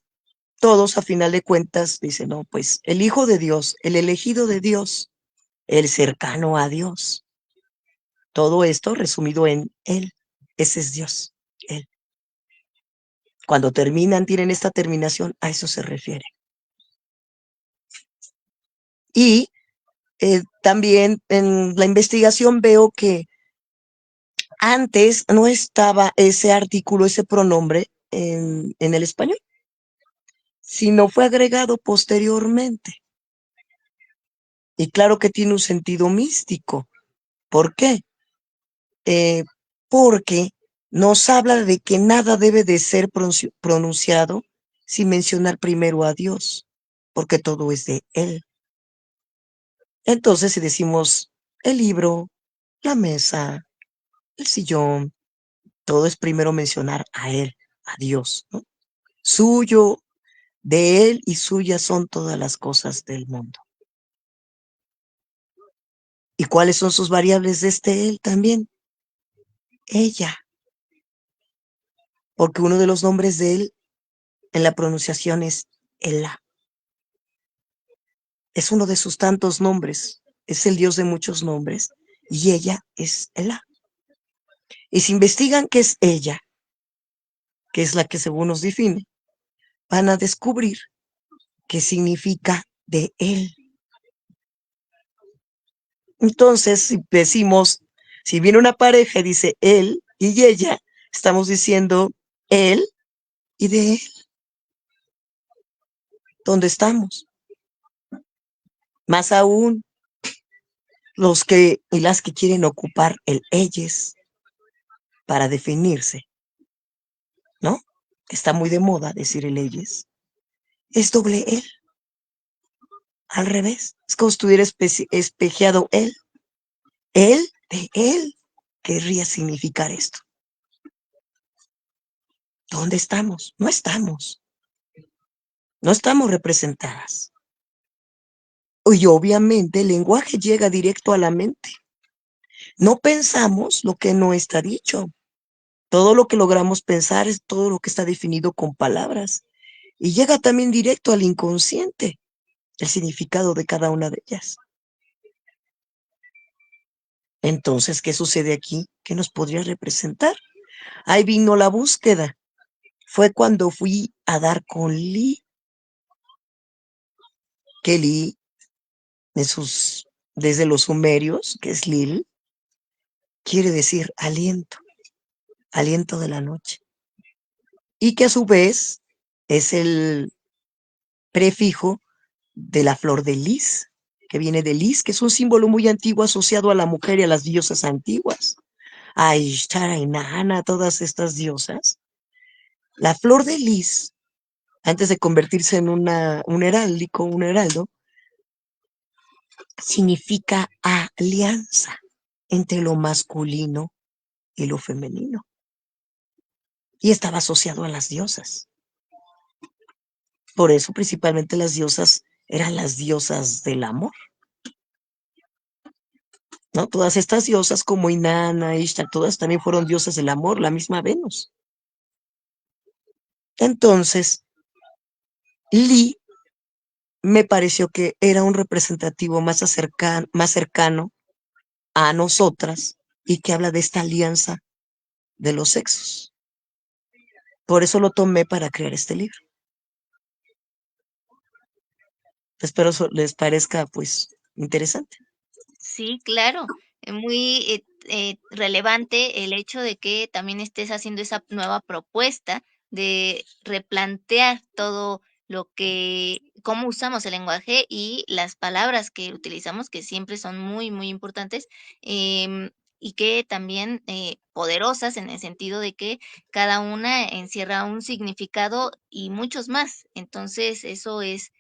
todos a final de cuentas dicen, no, pues el Hijo de Dios, el elegido de Dios, el cercano a Dios. Todo esto resumido en Él. Ese es Dios, Él. Cuando terminan, tienen esta terminación, a eso se refiere. Y también en la investigación veo que antes no estaba ese artículo, ese pronombre en el español, sino fue agregado posteriormente. Y claro que tiene un sentido místico. ¿Por qué? Porque nos habla de que nada debe de ser pronunciado sin mencionar primero a Dios, porque todo es de Él. Entonces, si decimos el libro, la mesa, el sillón, todo es primero mencionar a Él, a Dios, ¿no? Suyo, De Él y suyas son todas las cosas del mundo. ¿Y cuáles son sus variables de este Él también? Ella. Porque uno de los nombres de Él en la pronunciación es Elá. Es uno de sus tantos nombres. Es el Dios de muchos nombres. Y ella es Elá. Y si investigan qué es ella, que es la que según nos define, van a descubrir qué significa de Él. Entonces, si decimos, si viene una pareja y dice Él y ella, estamos diciendo Él y de Él. ¿Dónde estamos? Más aún, los que y las que quieren ocupar el ellos para definirse, ¿no? Está muy de moda decir el ellos. Es doble Él. Al revés. Es como si estuviera espejeado Él. Él de Él querría significar esto. ¿Dónde estamos? No estamos. No estamos representadas. Y obviamente el lenguaje llega directo a la mente. No pensamos lo que no está dicho. Todo lo que logramos pensar es todo lo que está definido con palabras. Y llega también directo al inconsciente, el significado de cada una de ellas. Entonces, ¿qué sucede aquí? ¿Qué nos podría representar? Ahí vino la búsqueda. Fue cuando fui a dar con Li, que Li, desde los sumerios, que es Lil, quiere decir aliento, aliento de la noche. Y que a su vez es el prefijo de la flor de lis, que viene de lis, que es un símbolo muy antiguo asociado a la mujer y a las diosas antiguas. A Ishtar, a Inanna, todas estas diosas. La flor de lis, antes de convertirse en un heraldo, significa alianza entre lo masculino y lo femenino. Y estaba asociado a las diosas. Por eso principalmente las diosas eran las diosas del amor, ¿no? Todas estas diosas como Inanna, Ishtar, todas también fueron diosas del amor, la misma Venus. Entonces, Li me pareció que era un representativo más cercano a nosotras y que habla de esta alianza de los sexos. Por eso lo tomé para crear este libro. Espero les parezca pues interesante. Sí, claro, muy relevante el hecho de que también estés haciendo esa nueva propuesta de replantear todo lo que, cómo usamos el lenguaje y las palabras que utilizamos, que siempre son muy, muy importantes, y que también poderosas en el sentido de que cada una encierra un significado y muchos más. Entonces, eso es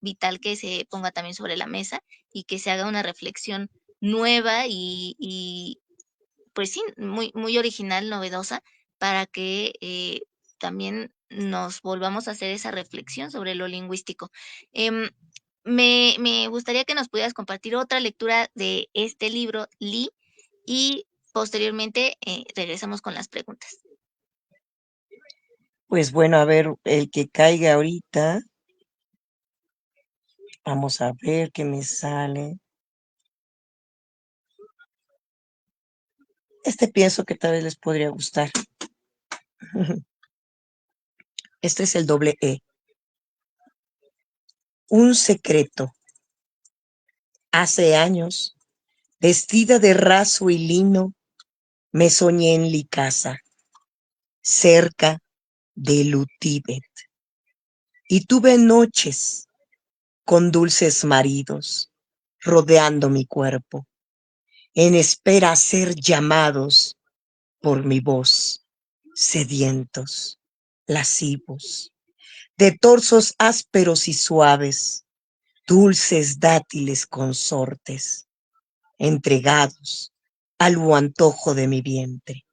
vital que se ponga también sobre la mesa y que se haga una reflexión nueva y pues sí, muy, muy original, novedosa, para que también nos volvamos a hacer esa reflexión sobre lo lingüístico. Em, me gustaría que nos pudieras compartir otra lectura de este libro, Li, y posteriormente regresamos con las preguntas. Pues bueno, a ver, el que caiga ahorita, vamos a ver qué me sale. Este pienso que tal vez les podría gustar. Este es el doble E. Un secreto. Hace años, vestida de raso y lino, me soñé en mi casa, cerca de Lutibet, y tuve noches con dulces maridos rodeando mi cuerpo, en espera a ser llamados por mi voz, sedientos, lascivos, de torsos ásperos y suaves, dulces dátiles consortes, entregados al antojo de mi vientre.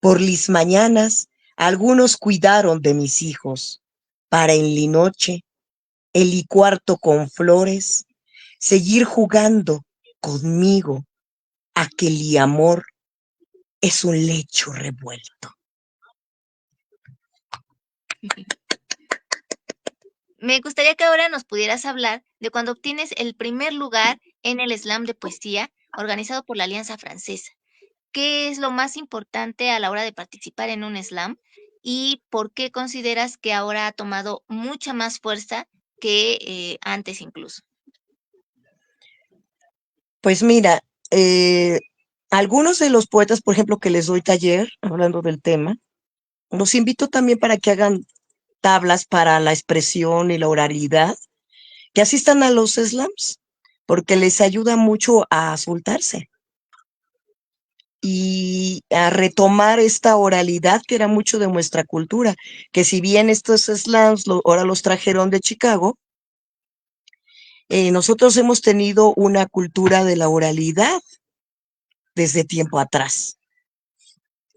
Por las mañanas, algunos cuidaron de mis hijos, para en la noche, el licuarto con flores, seguir jugando conmigo, aquel amor es un lecho revuelto. Me gustaría que ahora nos pudieras hablar de cuando obtienes el primer lugar en el slam de poesía organizado por la Alianza Francesa. ¿Qué es lo más importante a la hora de participar en un slam y por qué consideras que ahora ha tomado mucha más fuerza que antes incluso? Pues mira, algunos de los poetas, por ejemplo, que les doy taller, hablando del tema, los invito también para que hagan tablas para la expresión y la oralidad, que asistan a los slams, porque les ayuda mucho a soltarse y a retomar esta oralidad que era mucho de nuestra cultura, que si bien estos slams ahora los trajeron de Chicago, nosotros hemos tenido una cultura de la oralidad desde tiempo atrás,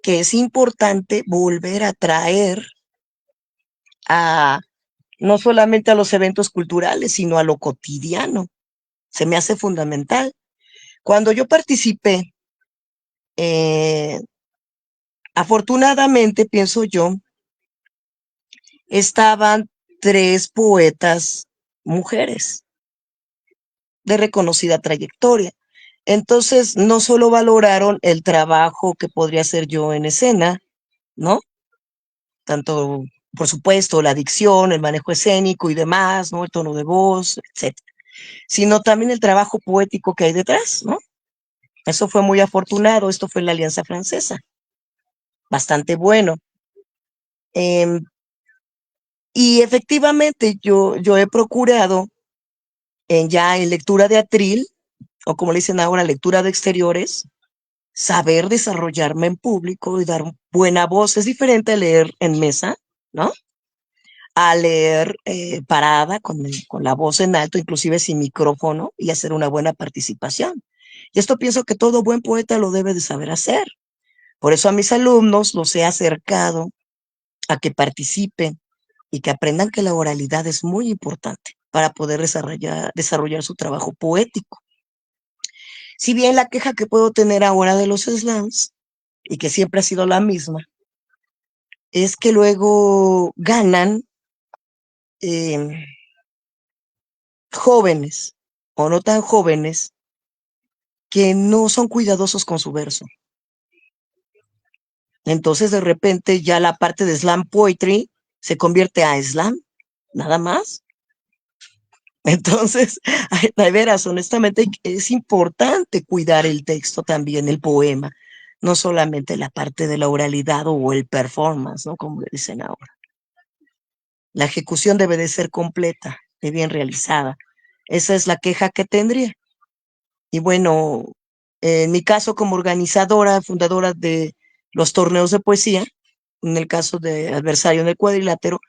que es importante volver a traer a no solamente a los eventos culturales, sino a lo cotidiano. Se me hace fundamental. Cuando yo participé, afortunadamente, pienso yo, estaban 3 poetas mujeres de reconocida trayectoria. Entonces, no solo valoraron el trabajo que podría hacer yo en escena, ¿no? Tanto, por supuesto, la dicción, el manejo escénico y demás, ¿no? El tono de voz, etcétera, sino también el trabajo poético que hay detrás, ¿no? Eso fue muy afortunado, esto fue la Alianza Francesa, bastante bueno. Y efectivamente yo he procurado ya en lectura de atril, o como le dicen ahora, lectura de exteriores, saber desarrollarme en público y dar buena voz. Es diferente a leer en mesa, ¿no? A leer parada con la voz en alto, inclusive sin micrófono, y hacer una buena participación. Y esto pienso que todo buen poeta lo debe de saber hacer. Por eso a mis alumnos los he acercado a que participen y que aprendan que la oralidad es muy importante para poder desarrollar su trabajo poético. Si bien la queja que puedo tener ahora de los slams, y que siempre ha sido la misma, es que luego ganan eh, jóvenes o no tan jóvenes que no son cuidadosos con su verso. Entonces de repente ya la parte de slam poetry se convierte a slam, nada más. Entonces, de veras, honestamente, es importante cuidar el texto también, el poema, no solamente la parte de la oralidad o el performance, ¿no? Como le dicen ahora. La ejecución debe de ser completa y bien realizada. Esa es la queja que tendría. Y bueno, en mi caso como organizadora, fundadora de los torneos de poesía, en el caso de Adversario en el Cuadrilátero,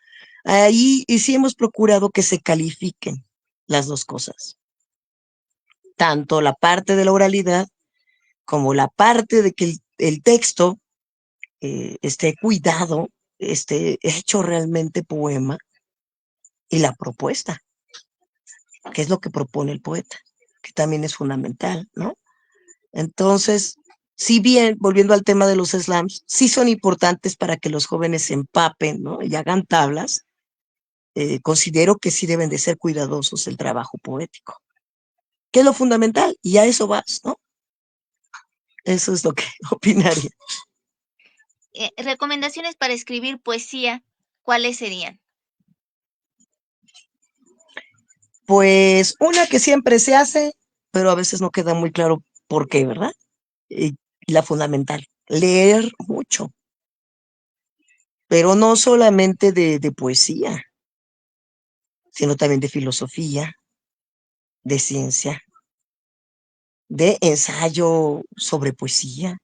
ahí y sí hemos procurado que se califiquen las dos cosas. Tanto la parte de la oralidad como la parte de que el texto esté cuidado, esté hecho realmente poema, y la propuesta, que es lo que propone el poeta, que también es fundamental, ¿no? Entonces, si bien, volviendo al tema de los slams, sí son importantes para que los jóvenes se empapen, ¿no? Y hagan tablas, considero que sí deben de ser cuidadosos el trabajo poético, que es lo fundamental, y a eso vas, ¿no? Eso es lo que opinaría. Recomendaciones para escribir poesía, ¿cuáles serían? Pues una que siempre se hace, pero a veces no queda muy claro por qué, ¿verdad? Y la fundamental, leer mucho, pero no solamente de poesía, sino también de filosofía, de ciencia, de ensayo sobre poesía,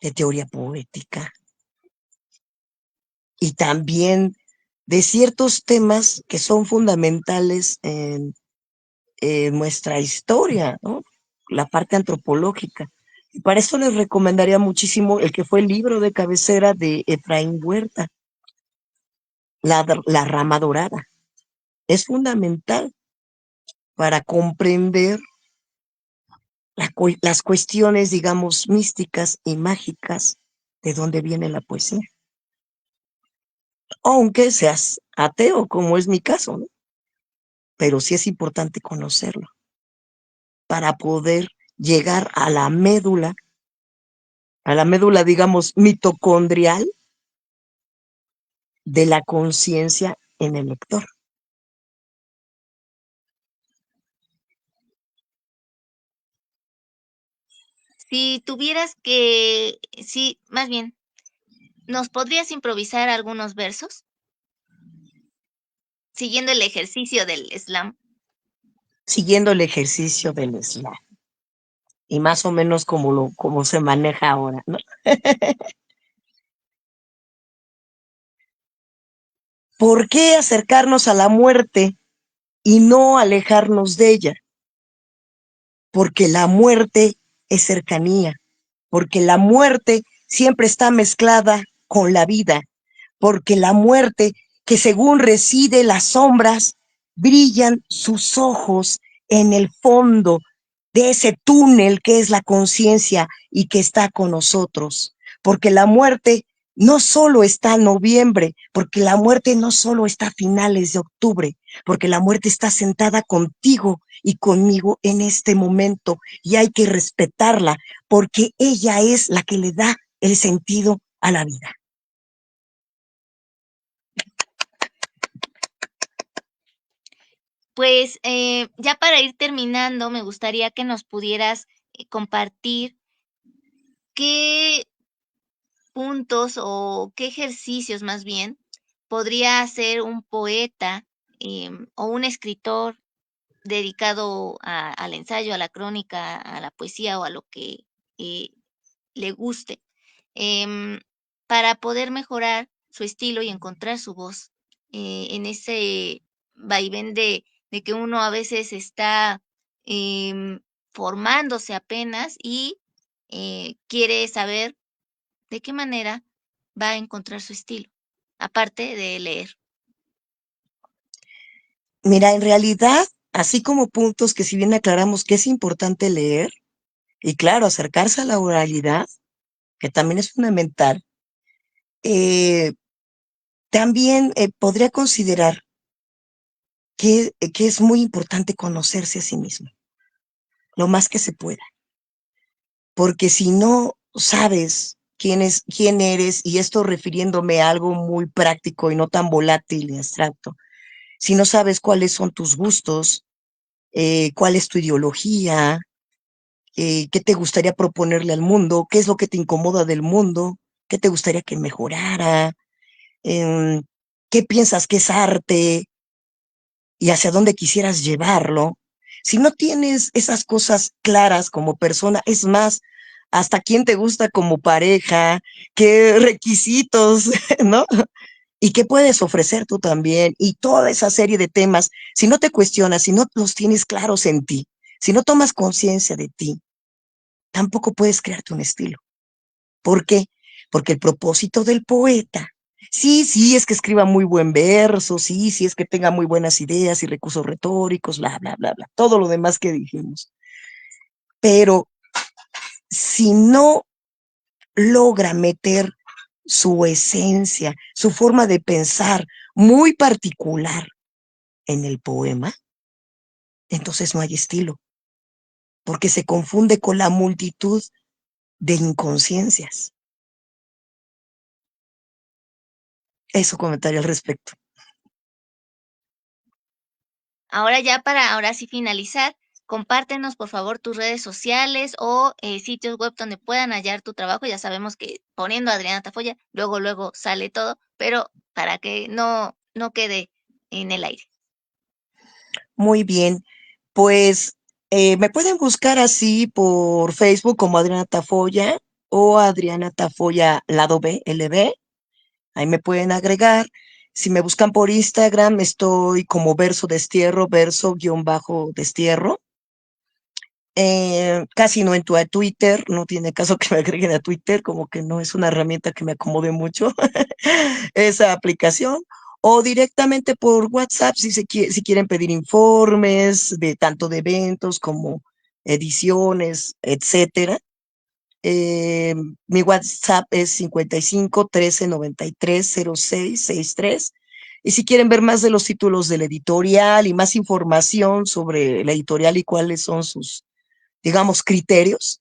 de teoría poética y también de ciertos temas que son fundamentales en nuestra historia, ¿no? La parte antropológica. Y para eso les recomendaría muchísimo el que fue el libro de cabecera de Efraín Huerta, la rama dorada. Es fundamental para comprender las cuestiones, digamos, místicas y mágicas de dónde viene la poesía. Aunque seas ateo, como es mi caso, ¿no? Pero sí es importante conocerlo para poder llegar a la médula, digamos, mitocondrial de la conciencia en el lector. Si tuvieras que, sí, más bien, ¿nos podrías improvisar algunos versos? Siguiendo el ejercicio del slam. Siguiendo el ejercicio del slam. Y más o menos como se maneja ahora, ¿no? ¿Por qué acercarnos a la muerte y no alejarnos de ella? Porque la muerte es cercanía, porque la muerte siempre está mezclada con la vida, porque la muerte, que según reside las sombras, brillan sus ojos en el fondo de ese túnel que es la conciencia y que está con nosotros, porque la muerte no solo está en noviembre, porque la muerte no solo está a finales de octubre, porque la muerte está sentada contigo y conmigo en este momento y hay que respetarla porque ella es la que le da el sentido a la vida. Pues ya para ir terminando, me gustaría que nos pudieras compartir qué puntos o qué ejercicios más bien podría hacer un poeta o un escritor dedicado al ensayo, a la crónica, a la poesía o a lo que eh, le guste, em, para poder mejorar su estilo y encontrar su voz en ese vaivén de que uno a veces está em, formándose apenas y quiere saber de qué manera va a encontrar su estilo, aparte de leer. Mira, en realidad, así como puntos que si bien aclaramos que es importante leer, y claro, acercarse a la oralidad, que también es fundamental, eh, también podría considerar que es muy importante conocerse a sí mismo, lo más que se pueda, porque si no sabes quién eres, y esto refiriéndome a algo muy práctico y no tan volátil y abstracto, si no sabes cuáles son tus gustos, cuál es tu ideología, qué te gustaría proponerle al mundo, qué es lo que te incomoda del mundo, qué te gustaría que mejorara, em, qué piensas que es arte y hacia dónde quisieras llevarlo. Si no tienes esas cosas claras como persona, es más, hasta quién te gusta como pareja, qué requisitos, ¿no? Y qué puedes ofrecer tú también, y toda esa serie de temas, si no te cuestionas, si no los tienes claros en ti, si no tomas conciencia de ti, tampoco puedes crearte un estilo. ¿Por qué? Porque el propósito del poeta, sí, es que escriba muy buen verso, sí, es que tenga muy buenas ideas y recursos retóricos, bla, todo lo demás que dijimos. Pero si no logra meter su esencia, su forma de pensar muy particular en el poema, entonces no hay estilo, porque se confunde con la multitud de inconsciencias. Eso comentario al respecto. Ahora ya para ahora sí finalizar, compártenos por favor tus redes sociales o sitios web donde puedan hallar tu trabajo. Ya sabemos que poniendo Adriana Tafoya, luego sale todo, pero para que no quede en el aire. Muy bien, pues me pueden buscar así por Facebook como Adriana Tafoya o Adriana Tafoya Lado B, LB. Ahí me pueden agregar. Si me buscan por Instagram, estoy como verso destierro, verso-destierro. Casi no entro a Twitter, no tiene caso que me agreguen a Twitter, como que no es una herramienta que me acomode mucho esa aplicación. o directamente por WhatsApp si quieren pedir informes de tanto de eventos como ediciones, etcétera. Mi WhatsApp es 55 13 93 06 63. Y si quieren ver más de los títulos de la editorial y más información sobre la editorial y cuáles son sus, digamos, criterios,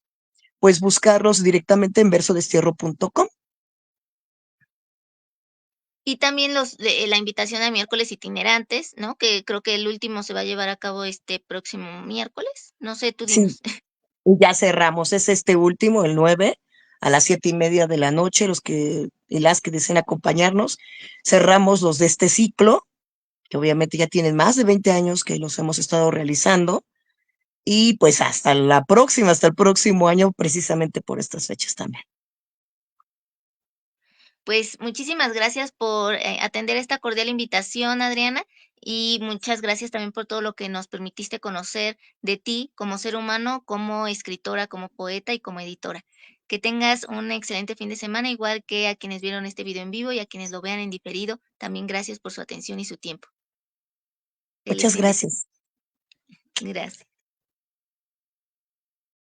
pues buscarlos directamente en versodestierro.com. Y también la invitación a miércoles itinerantes, ¿no? Que creo que el último se va a llevar a cabo este próximo miércoles. No sé, tú Sí, dinos. y ya cerramos. Es este último, el 9, a las 7:30 de la noche. Los que y las que deseen acompañarnos, cerramos los de este ciclo, que obviamente ya tienen más de 20 años que los hemos estado realizando. Y pues hasta la próxima, hasta el próximo año, precisamente por estas fechas también. Pues muchísimas gracias por atender esta cordial invitación, Adriana, y muchas gracias también por todo lo que nos permitiste conocer de ti como ser humano, como escritora, como poeta y como editora. Que tengas un excelente fin de semana, igual que a quienes vieron este video en vivo y a quienes lo vean en diferido. También gracias por su atención y su tiempo. Feliz Muchas fin de semana. gracias. Gracias.